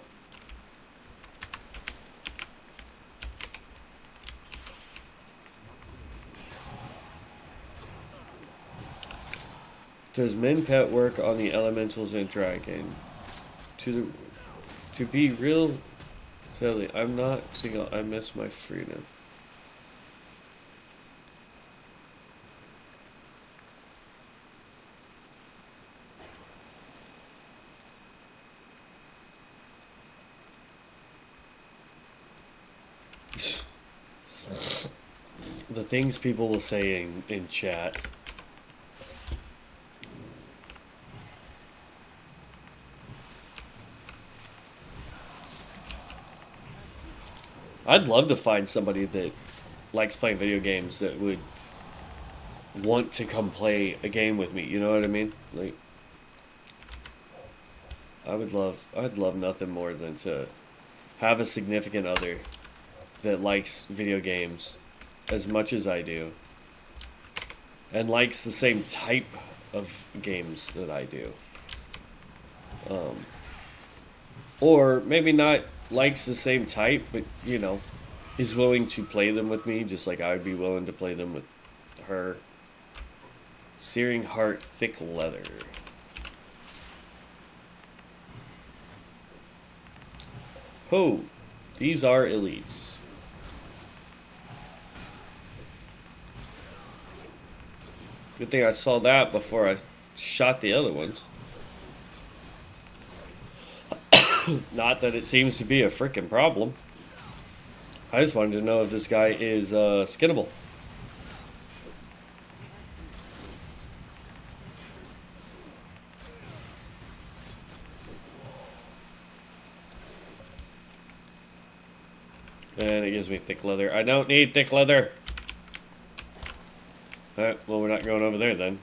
Does Min Pet work on the elementals and dragon? To be real, silly, I'm not single. I miss my freedom. The things people will say in chat. I'd love to find somebody that likes playing video games that would want to come play a game with me. You know what I mean? Like, I'd love nothing more than to have a significant other that likes video games as much as I do and likes the same type of games that I do. Or maybe not likes the same type, but, you know, is willing to play them with me just like I would be willing to play them with her. Searing Heart Thick Leather. Oh, these are elites. Good thing I saw that before I shot the other ones. Not that it seems to be a freaking problem. I just wanted to know if this guy is skinnable. And it gives me thick leather. I don't need thick leather. Alright, well, we're not going over there then.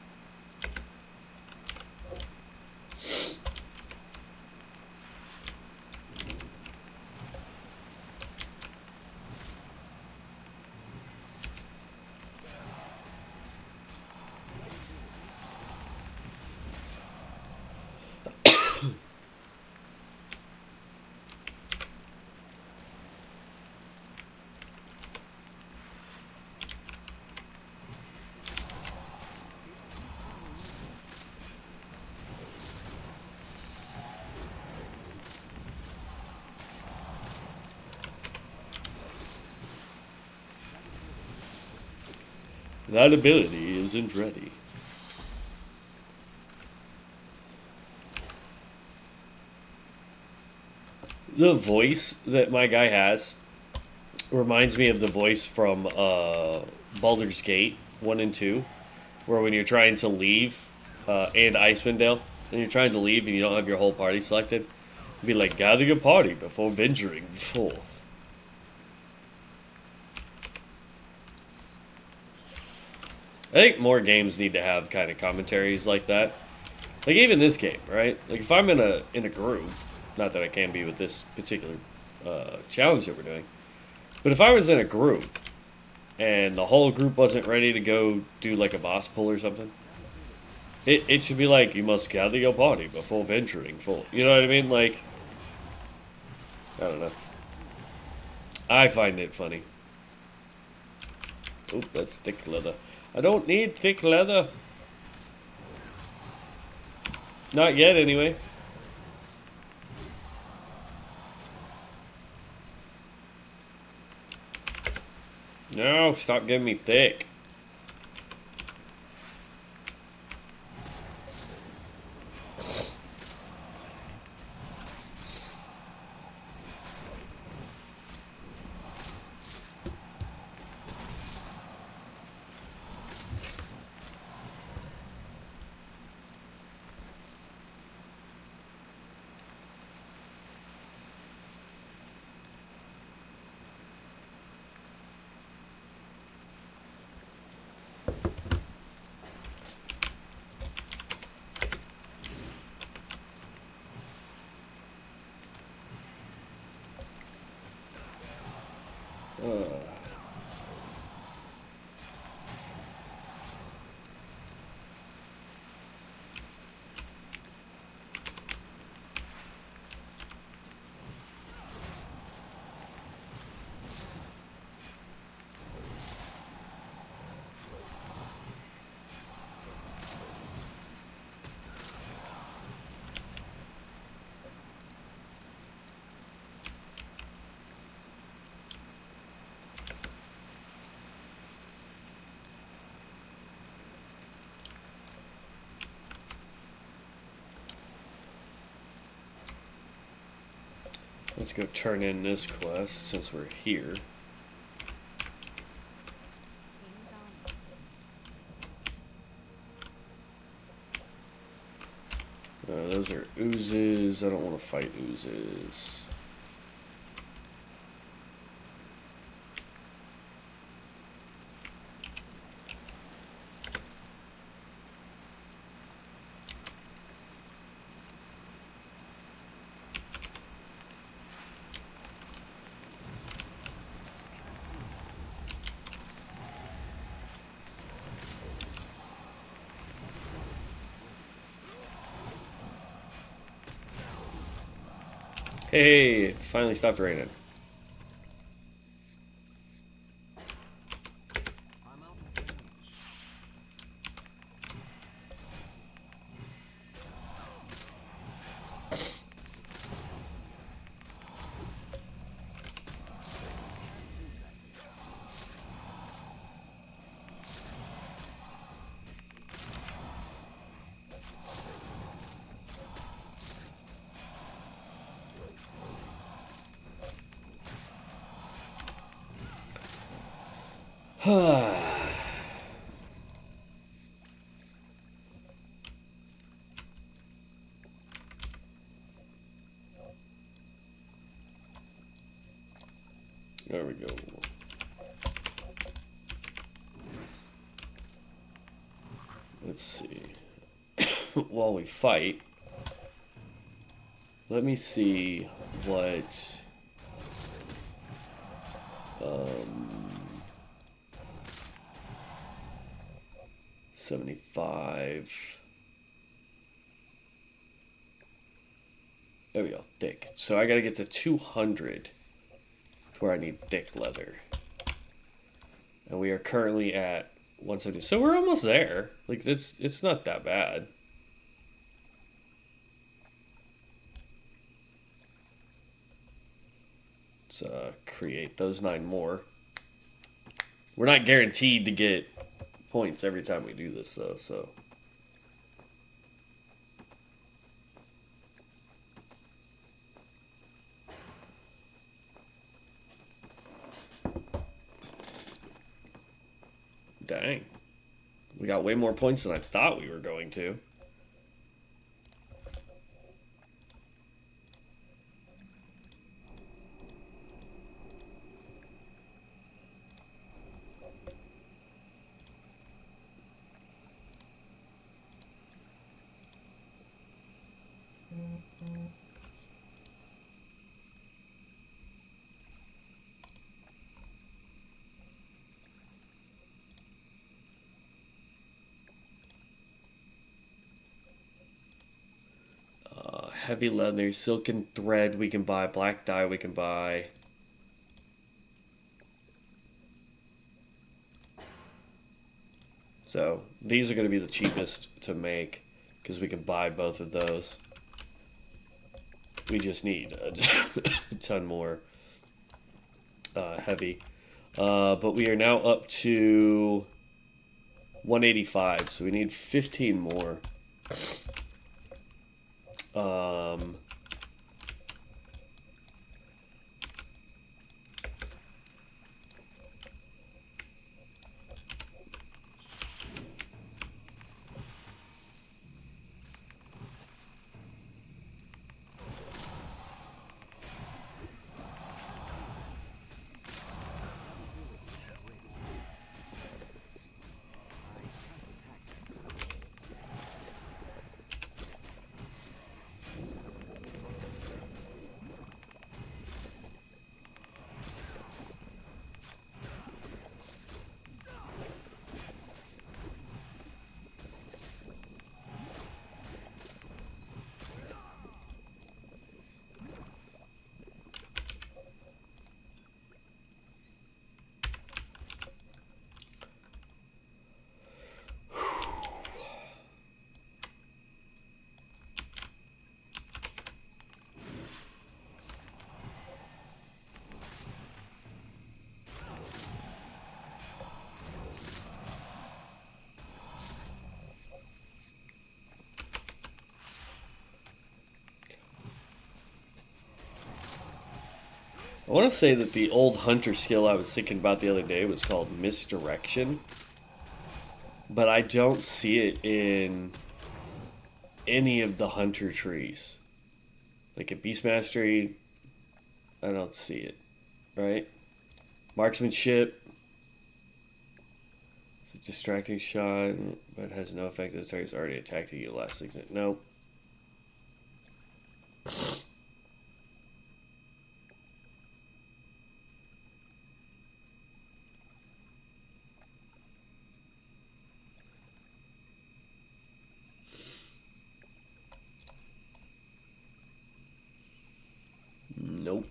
That ability isn't ready. The voice that my guy has reminds me of the voice from Baldur's Gate 1 and 2, where when you're trying to leave, and Icewind Dale, and you're trying to leave and you don't have your whole party selected, it'd be like, gather your party before venturing forth. I think more games need to have kind of commentaries like that. Like even this game, right? Like if I'm in a group, not that I can be with this particular challenge that we're doing, but if I was in a group and the whole group wasn't ready to go do like a boss pull or something, it should be like, you must gather your party before venturing forth. You know what I mean? Like, I don't know. I find it funny. Oh, that's thick leather. I don't need thick leather. Not yet, anyway. No, stop giving me thick. Let's go turn in this quest since we're here. King's Armor. Those are oozes. I don't want to fight oozes. Hey, it finally stopped raining. I'm out of range. There we go. Let's see. While we fight, let me see what 75. There we go, thick. So I gotta get to 200 to where I need thick leather. And we are currently at 170. So we're almost there. Like, it's not that bad. Let's create those 9 more. We're not guaranteed to get points every time we do this, though, so. Dang. We got way more points than I thought we were going to. Heavy leather, silken thread we can buy, black dye we can buy. So these are going to be the cheapest to make because we can buy both of those. We just need a ton more heavy. But we are now up to 185, so we need 15 more. I want to say that the old hunter skill I was thinking about the other day was called misdirection, but I don't see it in any of the hunter trees. Like at Beast Mastery, I don't see it, right? Marksmanship, distracting shot, but has no effect if the target's already attacked you last 6 seconds. Nope. Nope.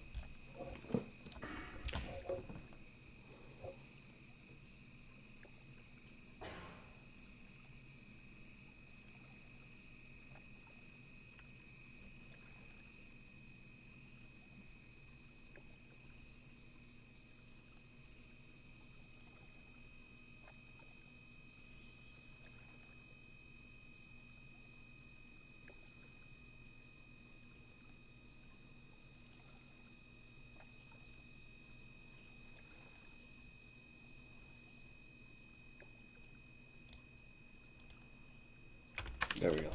There we go.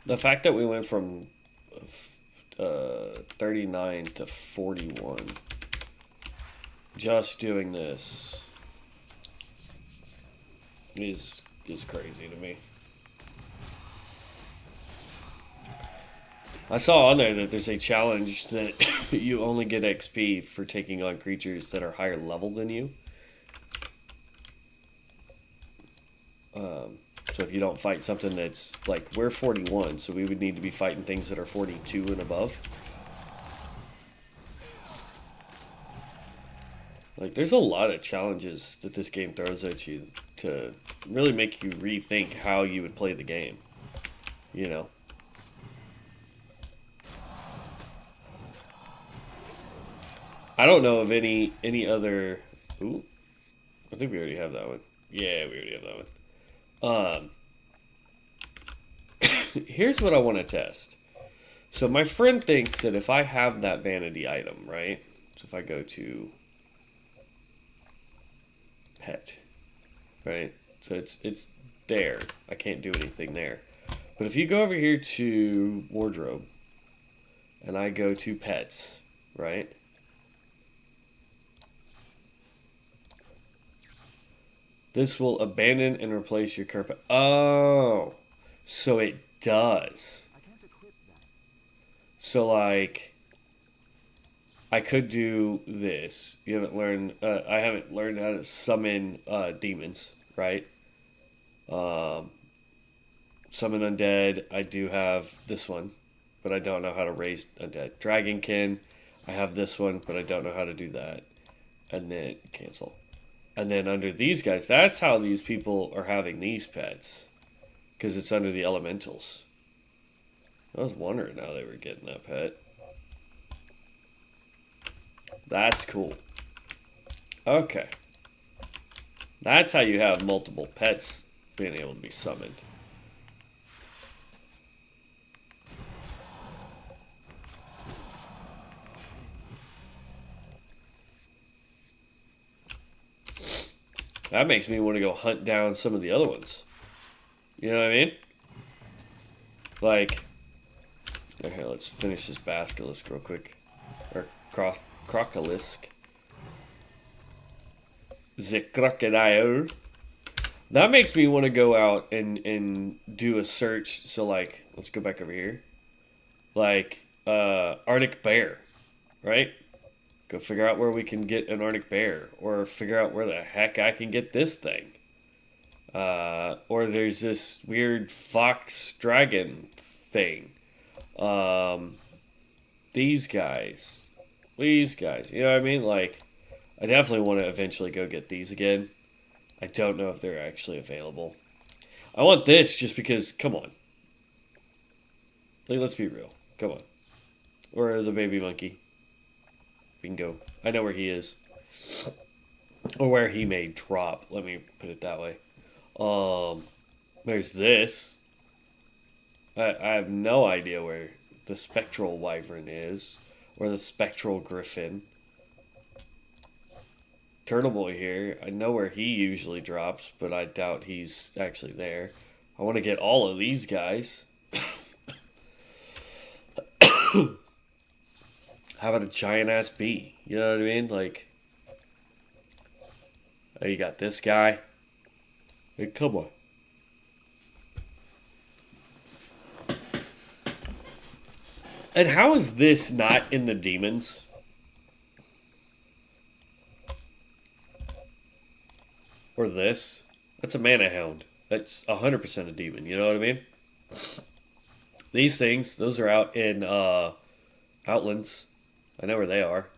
The fact that we went from 39 to 41 just doing this is crazy to me. I saw on there that there's a challenge that you only get XP for taking on creatures that are higher level than you. So if you don't fight something that's like, we're 41, so we would need to be fighting things that are 42 and above. Like, there's a lot of challenges that this game throws at you to really make you rethink how you would play the game. You know? I don't know of any other. Ooh, I think we already have that one. Yeah, we already have that one. Here's what I want to test. So my friend thinks that if I have that vanity item, right? So if I go to pet, right? So it's there. I can't do anything there. But if you go over here to wardrobe, and I go to pets, right? This will abandon and replace your current pet. Oh, so it does. So like, I could do this. You haven't learned. I haven't learned how to summon demons, right? Um, Summon undead. I do have this one, but I don't know how to raise undead. Dragonkin. I have this one, but I don't know how to do that. And then cancel. And then under these guys, that's how these people are having these pets, because it's under the elementals. I was wondering how they were getting that pet. That's cool. Okay. That's how you have multiple pets being able to be summoned. That makes me want to go hunt down some of the other ones. You know what I mean? Like, okay, let's finish this basilisk real quick. Or crocolisk. The crocodile. That makes me want to go out and do a search. So, like, let's go back over here. Like, Arctic bear, right? Go figure out where we can get an Arctic bear, or figure out where the heck I can get this thing. Or there's this weird fox dragon thing. These guys. You know what I mean? Like, I definitely want to eventually go get these again. I don't know if they're actually available. I want this just because, come on. Like, let's be real. Come on. Or the baby monkey. Bingo. I know where he is. Or where he may drop. Let me put it that way. There's this. I have no idea where the spectral wyvern is, or the spectral griffin. Turtle Boy here. I know where he usually drops, but I doubt he's actually there. I want to get all of these guys. How about a giant ass bee? You know what I mean? Like, oh, you got this guy. Hey, come on. And how is this not in the demons? Or this? That's a mana hound. That's 100% a demon. You know what I mean? These things, those are out in Outlands. I know where they are.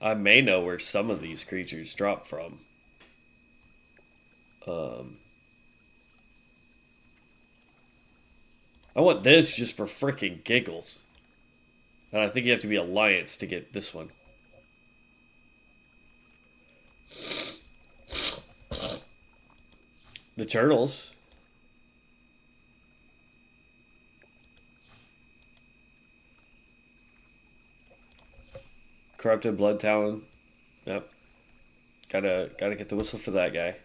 I may know where some of these creatures drop from. Um, I want this just for freaking giggles. And I think you have to be Alliance to get this one. The turtles. Corrupted Blood Talon. Yep. Gotta get the whistle for that guy.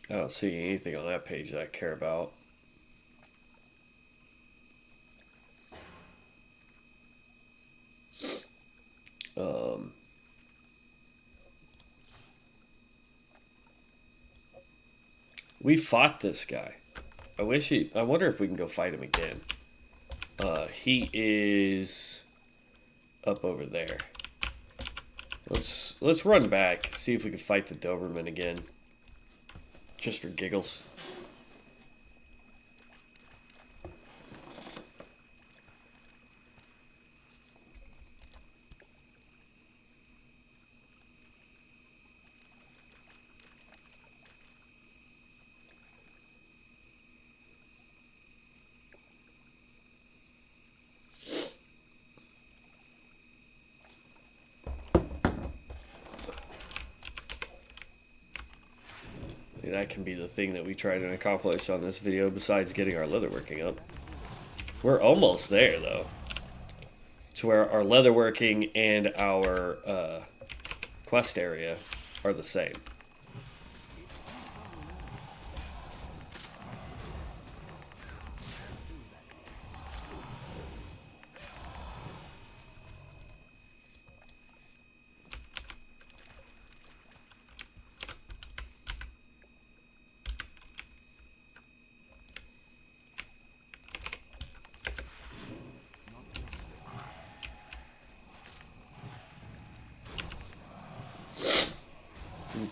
I don't see anything on that page that I care about. Um, we fought this guy. I wonder if we can go fight him again. He is up over there. Let's run back, see if we can fight the Doberman again. Just for giggles. That can be the thing that we try to accomplish on this video besides getting our leatherworking up. We're almost there, though. To where our leatherworking and our quest area are the same.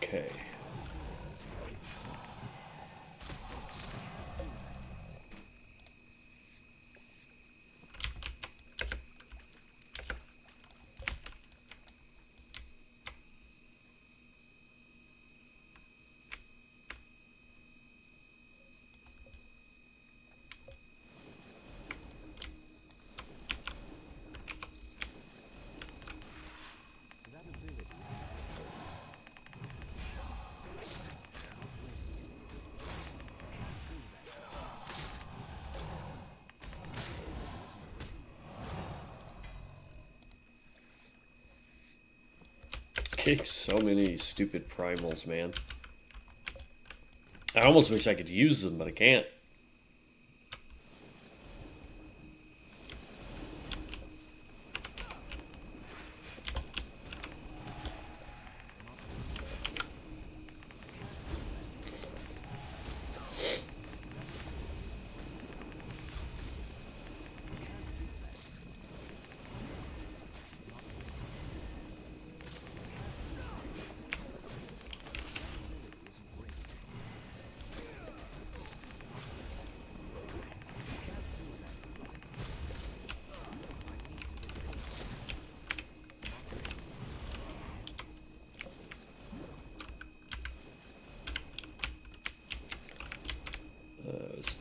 Okay. Getting so many stupid primals, man. I almost wish I could use them, but I can't.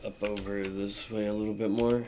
Up over this way a little bit more.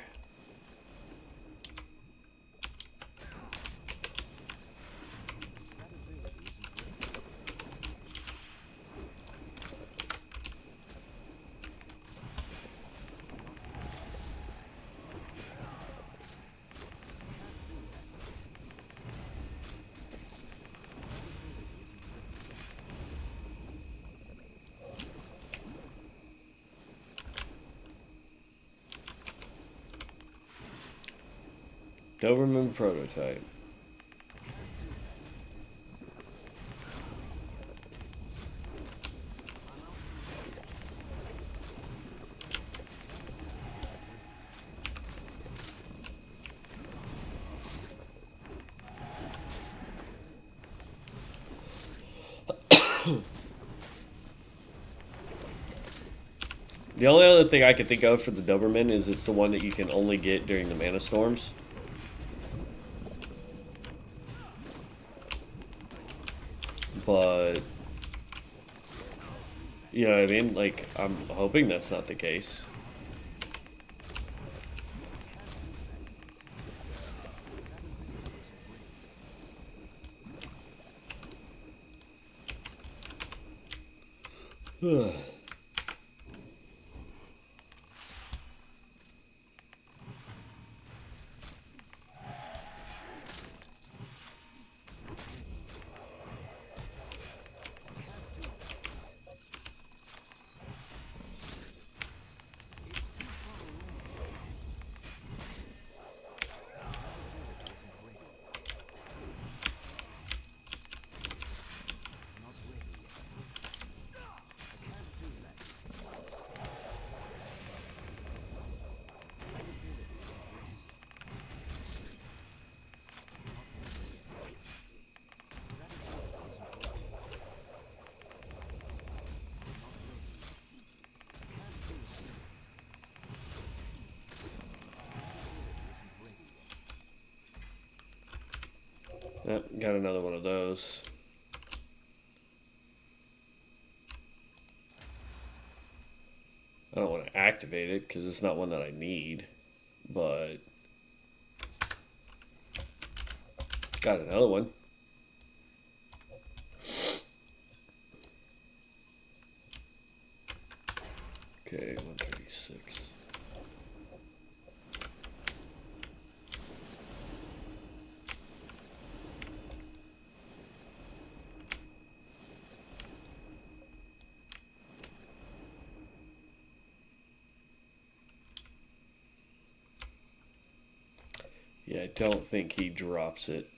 Doberman prototype. The only other thing I can think of for the Doberman is it's the one that you can only get during the mana storms. But you know what I mean? Like, I'm hoping that's not the case. Yep, got another one of those. I don't want to activate it because it's not one that I need, but got another one. Okay, 136. Yeah, I don't think he drops it.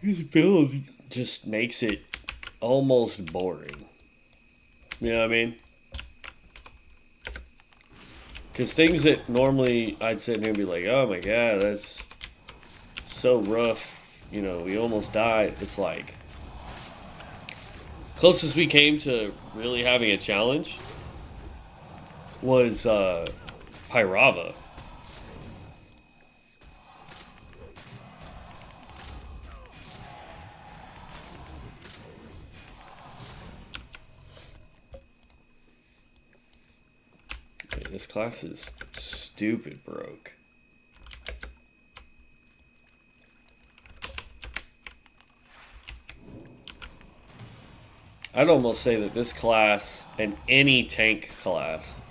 This build just makes it almost boring. You know what I mean? Because things that normally I'd sit here and be like, oh my god, that's so rough. You know, we almost died. It's like, closest we came to really having a challenge was Pyrava. This class is stupid broke. I'd almost say that this class and any tank class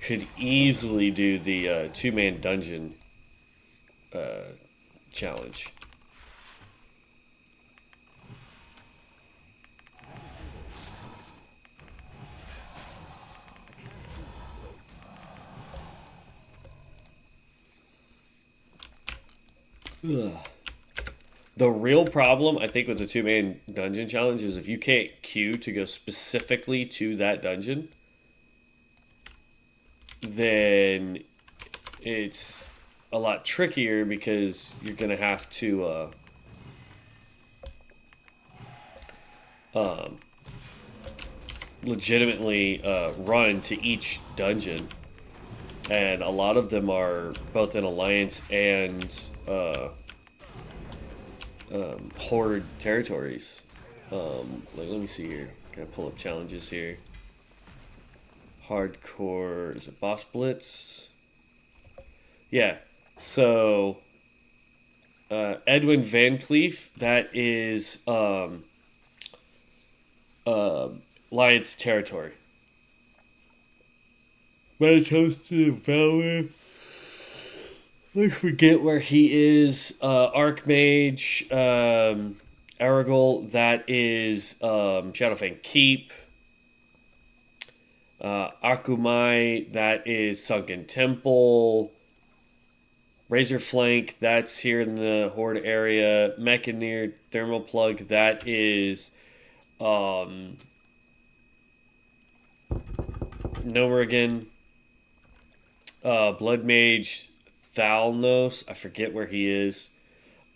could easily do the two-man dungeon challenge. Ugh. The real problem, I think, with the two-man dungeon challenge is if you can't queue to go specifically to that dungeon, then it's a lot trickier because you're gonna have to um, legitimately run to each dungeon, and a lot of them are both in alliance and horde territories. Like, let me see here. Can I pull up challenges here? Hardcore, is it boss blitz? Yeah. So Edwin Van Cleef, that is Alliance territory. When it comes to Valor, I forget where he is. Archmage, Aragol, that is Shadowfang Keep. Akumai, that is Sunken Temple. Razor Flank, that's here in the Horde area. Mechaneer, Thermal Plug, that is Nomerigan. Blood Mage, Thalnos, I forget where he is.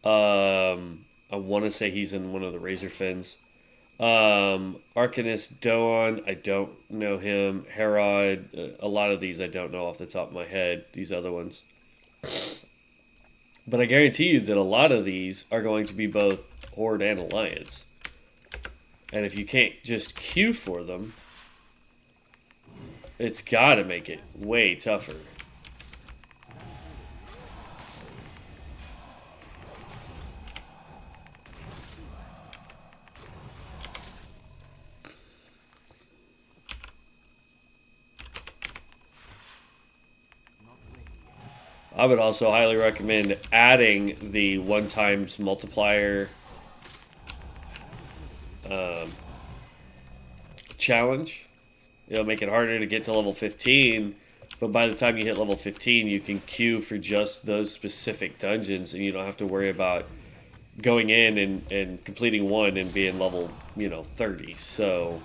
I want to say he's in one of the Razor Fins. Arcanist Doan, I don't know him. Herod, a lot of these I don't know off the top of my head, these other ones. But I guarantee you that a lot of these are going to be both Horde and Alliance. And if you can't just queue for them, it's got to make it way tougher. I would also highly recommend adding the one times multiplier um, challenge. It'll make it harder to get to level 15, but by the time you hit level 15, you can queue for just those specific dungeons, and you don't have to worry about going in and completing one and being level, 30. So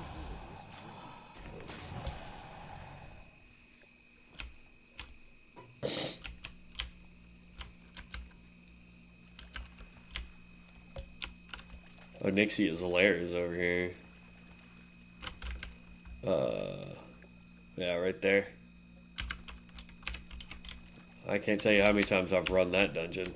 oh, Nixie is hilarious over here. Yeah, right there. I can't tell you how many times I've run that dungeon.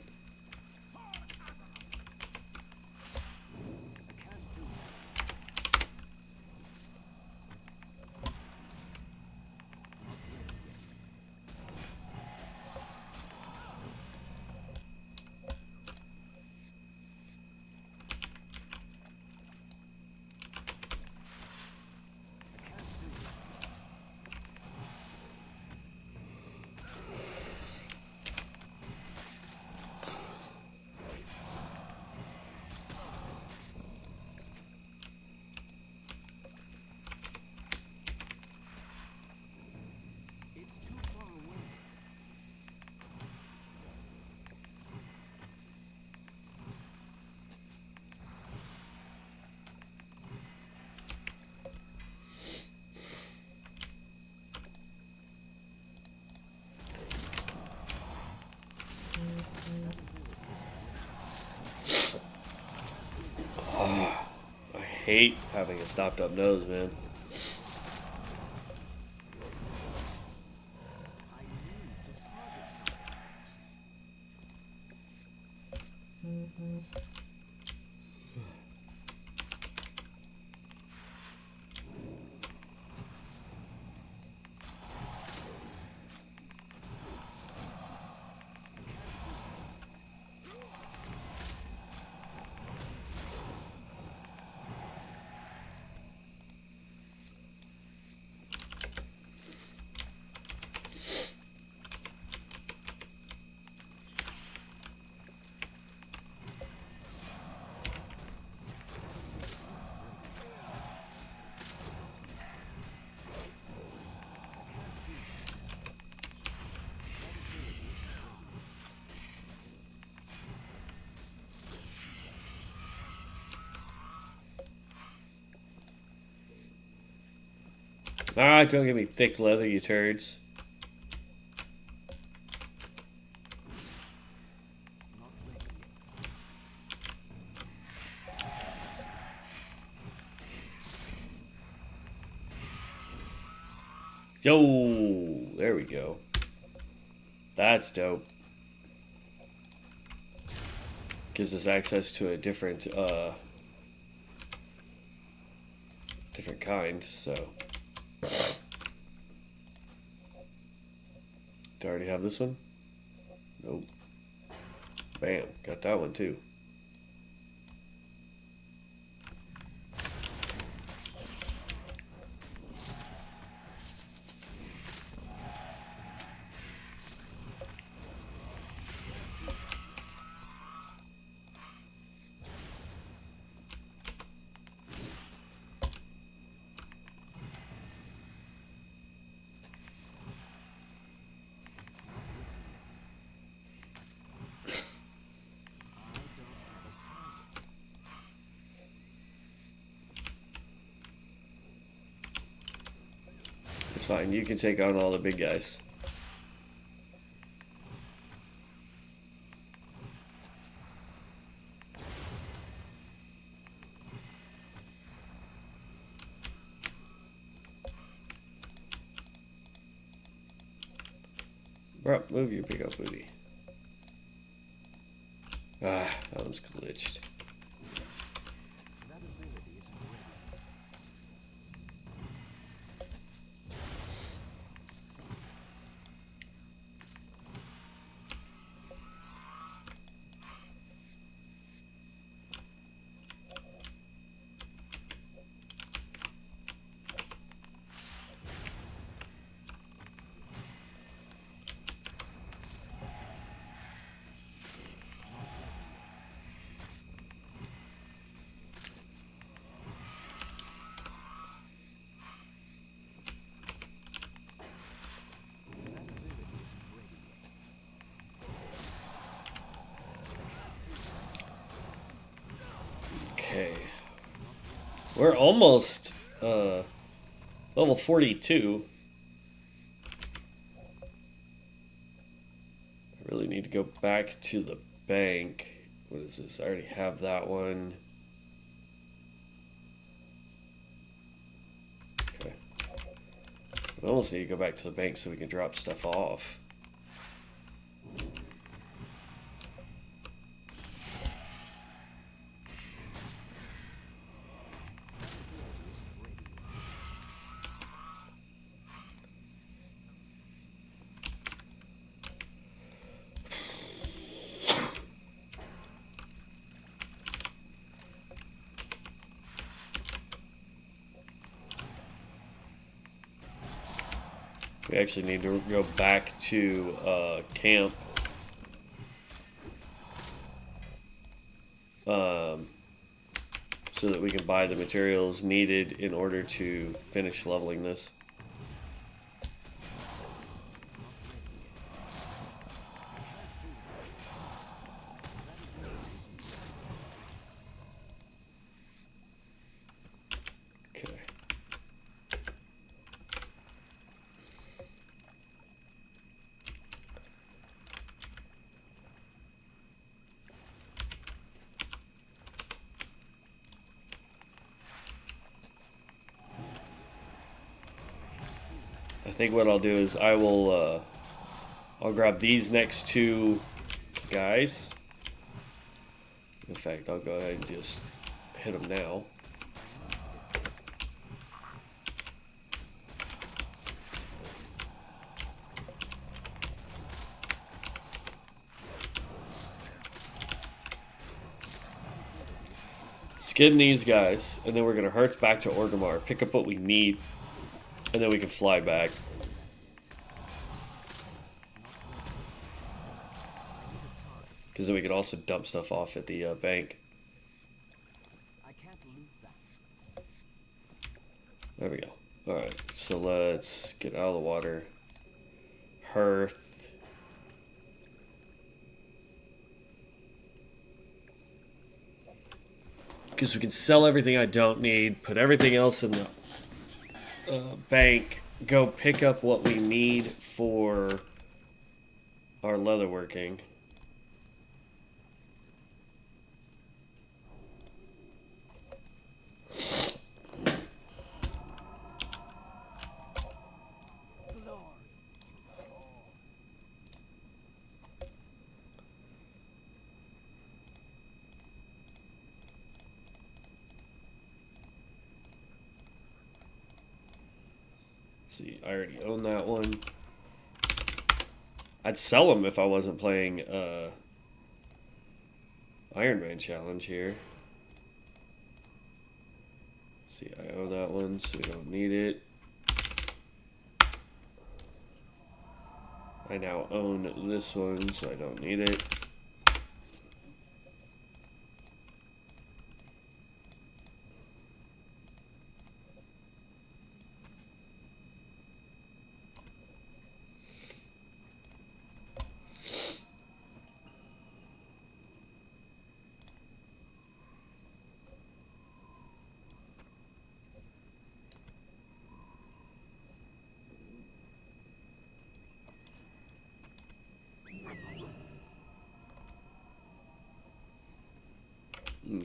I hate having a stopped up nose, man. Ah, don't give me thick leather, you turds. Yo, there we go. That's dope. Gives us access to a different different kind, so. Do I already have this one? Nope. Bam, got that one too. It's fine. You can take on all the big guys. Bro, move your big old booty. Ah, that was glitched. Okay. We're almost level 42. I really need to go back to the bank. What is this? I already have that one. Okay. We almost need to go back to the bank so we can drop stuff off. We actually need to go back to camp. So that we can buy the materials needed in order to finish leveling this. Okay. I think what I'll do is I'll grab these next two guys. In fact, I'll go ahead and just hit them now. Skin these guys, and then we're gonna hearth back to Orgrimmar, pick up what we need, and then we can fly back. Because then we can also dump stuff off at the bank. There we go. Alright, so let's get out of the water. Hearth. Because we can sell everything I don't need, put everything else in the bank, go pick up what we need for our leatherworking. See, I already own that one. I'd sell them if I wasn't playing Ironman challenge here. See, I own that one, so we don't need it. I now own this one, so I don't need it.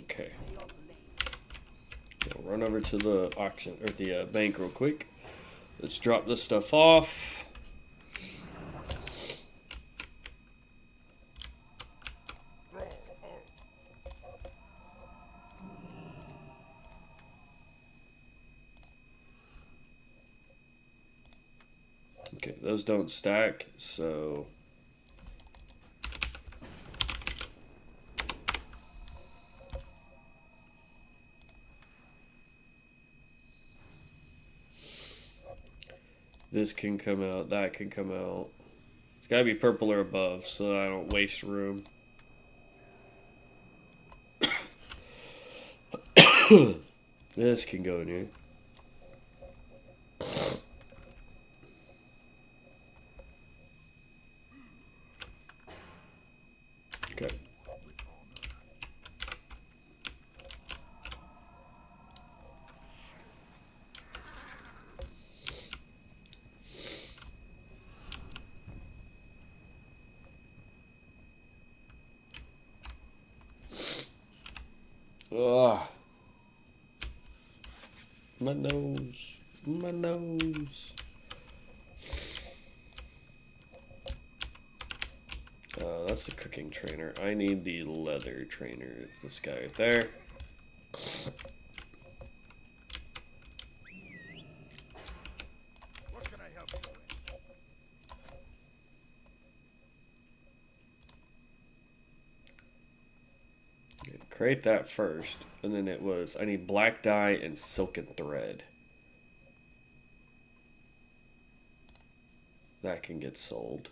Okay. We'll run over to the auction or the bank real quick. Let's drop this stuff off. Okay, those don't stack, so this can come out, that can come out. It's gotta be purple or above so that I don't waste room. This can go in here. Okay. Ugh. My nose. My nose. That's the cooking trainer. I need the leather trainer. It's this guy right there. What can I help you with? Create that first. And then it was, I need black dye and silken thread. That can get sold.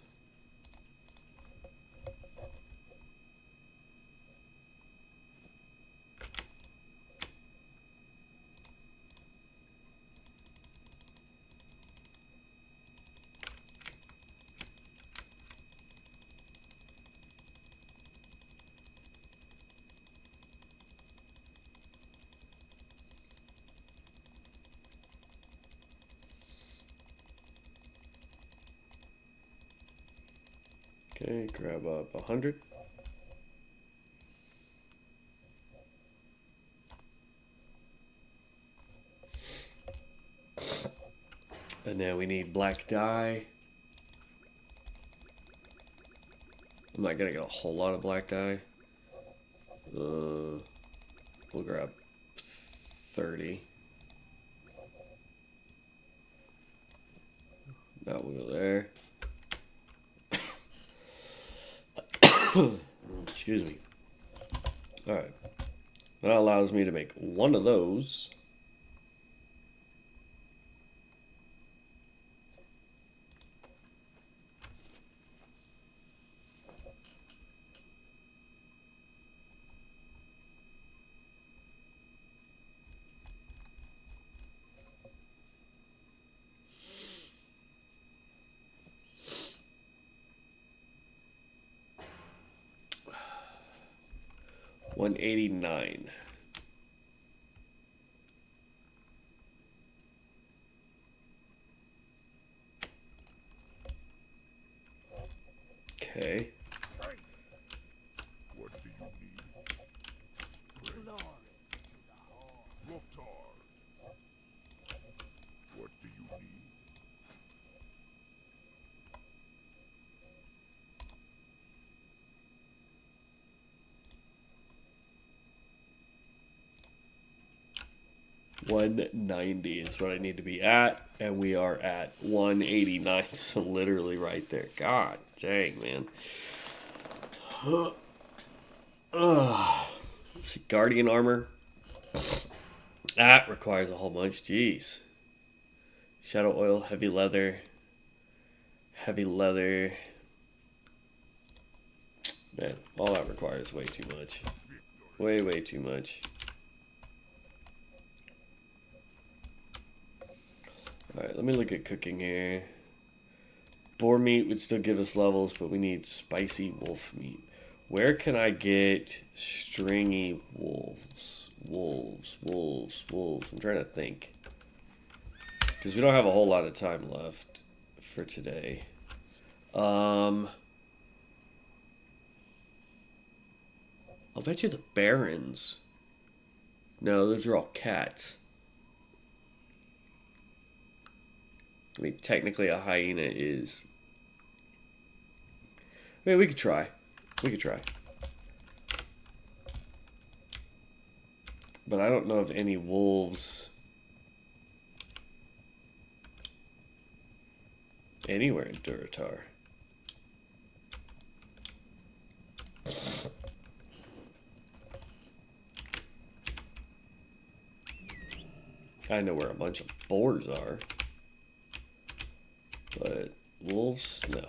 Okay, grab up 100. And now we need black dye. I'm not gonna get a whole lot of black dye. We'll grab 30. That will go there. Excuse me. Alright. That allows me to make one of those. $189. Okay. What do you need? Glory to the Horde. Loktar. What do you need? 190 is what I need to be at, and we are at 189, so literally right there. God dang, man. Let's see, Guardian armor. That requires a whole bunch. Jeez. Shadow oil, heavy leather. Heavy leather. Man, all that requires way too much. Way, way too much. Alright, let me look at cooking here. Boar meat would still give us levels, but we need spicy wolf meat. Where can I get stringy wolves? Wolves. I'm trying to think. Because we don't have a whole lot of time left for today. I'll bet you the barons. No, those are all cats. I mean, technically a hyena is... I mean, we could try. But I don't know of any wolves anywhere in Duratar. I know where a bunch of boars are. But wolves, no.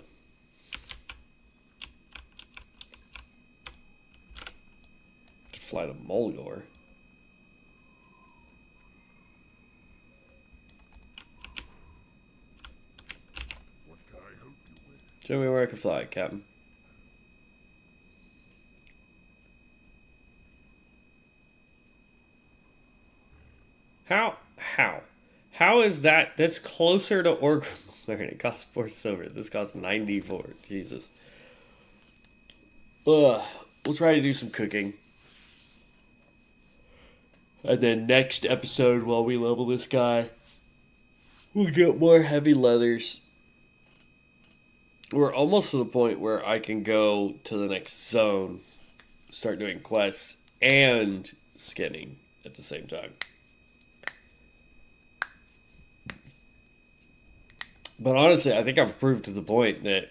Fly to Mulgore. What can I help you with? Show me where I can fly, Captain. How is that? That's closer to Orgrimmar. It costs 4 silver. This costs 94. Jesus. We'll try to do some cooking. And then next episode, while we level this guy, we'll get more heavy leathers. We're almost to the point where I can go to the next zone, start doing quests, and skinning at the same time. But honestly, I think I've proved to the point that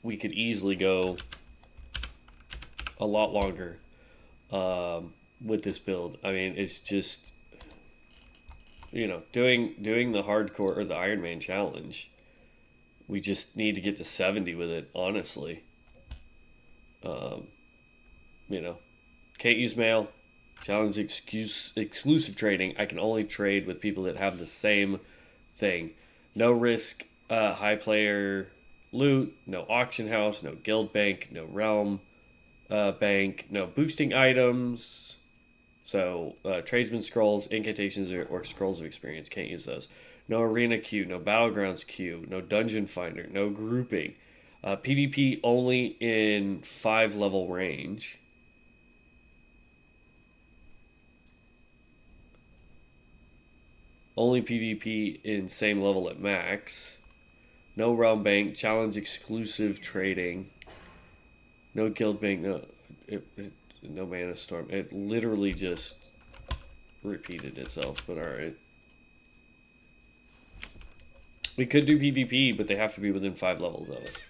we could easily go a lot longer with this build. I mean, it's just, doing the hardcore or the Ironman challenge. We just need to get to 70 with it, honestly. Can't use mail. Challenge exclusive trading. I can only trade with people that have the same thing. No risk, high player loot, no auction house, no guild bank, no realm bank, no boosting items. So tradesman scrolls, incantations, or scrolls of experience, can't use those. No arena queue, no battlegrounds queue, no dungeon finder, no grouping. PvP only in 5 level range. Only PvP in same level at max. No realm bank, challenge exclusive trading. No guild bank, no mana storm. It literally just repeated itself, but alright. We could do PvP, but they have to be within 5 levels of us.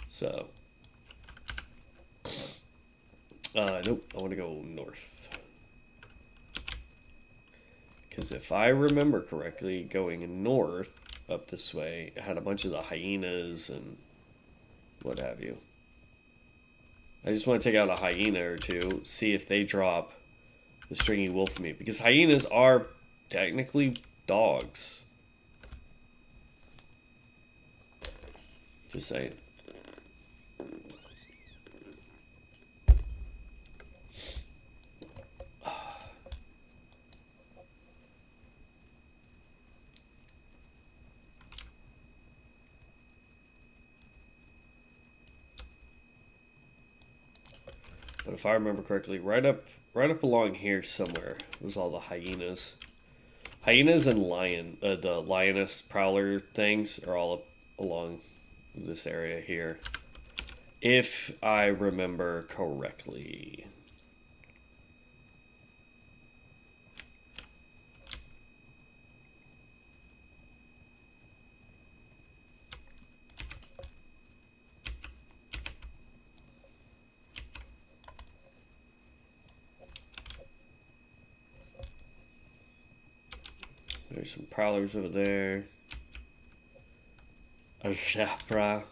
So. Nope, I want to go north. Because if I remember correctly, going north up this way, it had a bunch of the hyenas and what have you. I just want to take out a hyena or two, see if they drop the stringy wolf meat. Because hyenas are technically dogs. Just saying. But if I remember correctly, right up along here somewhere was all the hyenas. Hyenas and the lioness prowler things are all up along this area here. If I remember correctly. There's some prowlers over there. A Japra.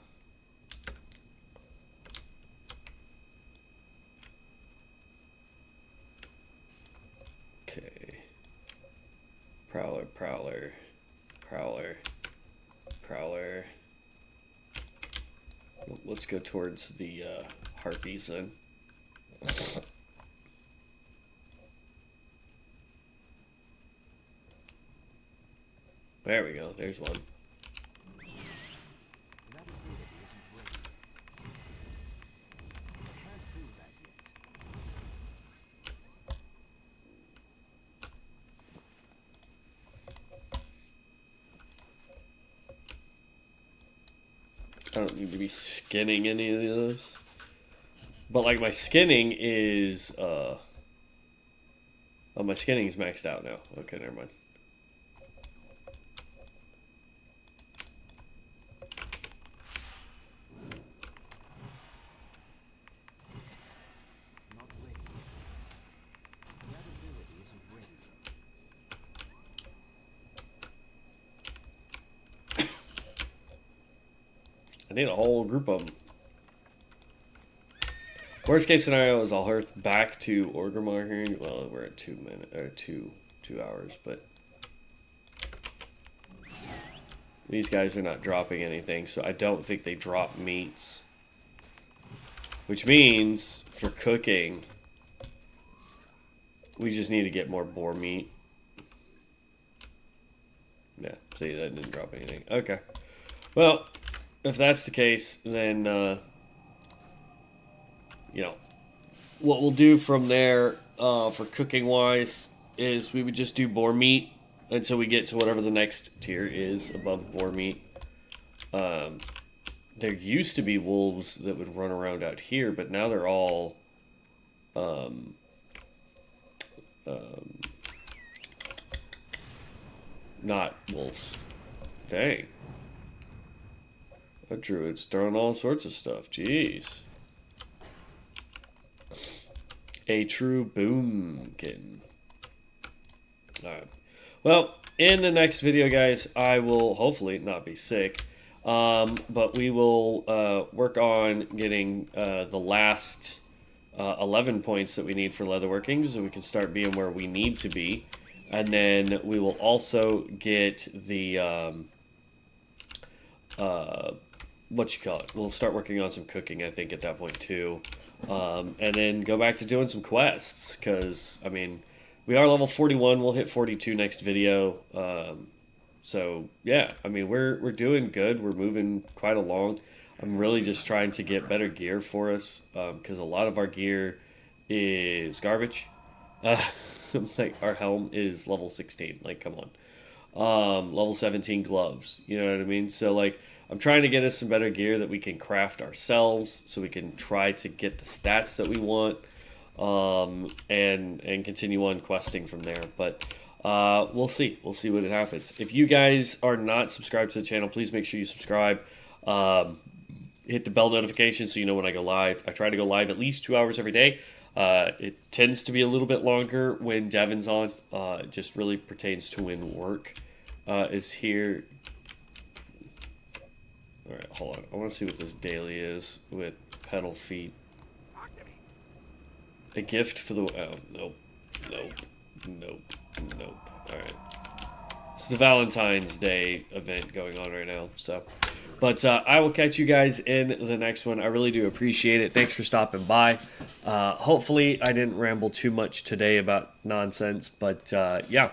Okay. Prowler, prowler, prowler, prowler. Let's go towards the harpies then. There we go. There's one. I don't need to be skinning any of those. But like my skinning is oh, my skinning is maxed out now. Okay, never mind. I need a whole group of them. Worst case scenario is I'll hearth back to Orgrimmar here. Well, we're at 2 minutes or two hours, but these guys are not dropping anything, so I don't think they drop meats. Which means for cooking, we just need to get more boar meat. Yeah, see, that didn't drop anything. Okay. Well, if that's the case, then, you know, what we'll do from there for cooking-wise is we would just do boar meat until we get to whatever the next tier is above boar meat. There used to be wolves that would run around out here, but now they're all not wolves. Dang. A druid's throwing all sorts of stuff. Jeez. A true boomkin. Alright. Well, in the next video, guys, I will hopefully not be sick. But we will work on getting the last 11 points that we need for leatherworking so we can start being where we need to be. And then we will also get the... what you call it? We'll start working on some cooking, I think, at that point, too. And then go back to doing some quests, because, I mean, we are level 41. We'll hit 42 next video. So, yeah, I mean, we're doing good. We're moving quite along. I'm really just trying to get better gear for us, because a lot of our gear is garbage. Like, our helm is level 16. Like, come on. Level 17 gloves. You know what I mean? So, like, I'm trying to get us some better gear that we can craft ourselves so we can try to get the stats that we want, and continue on questing from there. But we'll see. We'll see what happens. If you guys are not subscribed to the channel, please make sure you subscribe. Hit the bell notification so you know when I go live. I try to go live at least 2 hours every day. It tends to be a little bit longer when Devin's on. It just really pertains to when work is here. Alright, hold on. I want to see what this daily is with pedal feet. A gift for the... Oh, nope. Nope. Nope. Nope. Alright. It's the Valentine's Day event going on right now, so... But I will catch you guys in the next one. I really do appreciate it. Thanks for stopping by. Hopefully I didn't ramble too much today about nonsense, but yeah.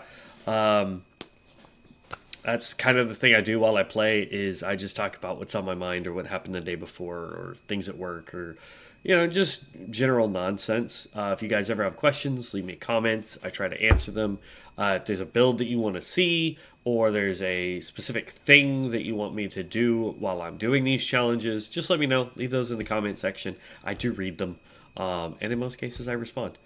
That's kind of the thing I do while I play is I just talk about what's on my mind or what happened the day before or things at work or, you know, just general nonsense. If you guys ever have questions, leave me comments. I try to answer them. If there's a build that you want to see or there's a specific thing that you want me to do while I'm doing these challenges, just let me know. Leave those in the comment section. I do read them. And in most cases, I respond.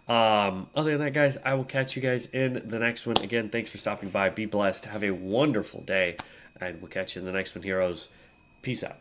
Other than that, guys, I will catch you guys in the next one. Again, thanks for stopping by. Be blessed. Have a wonderful day. And we'll catch you in the next one, heroes. Peace out.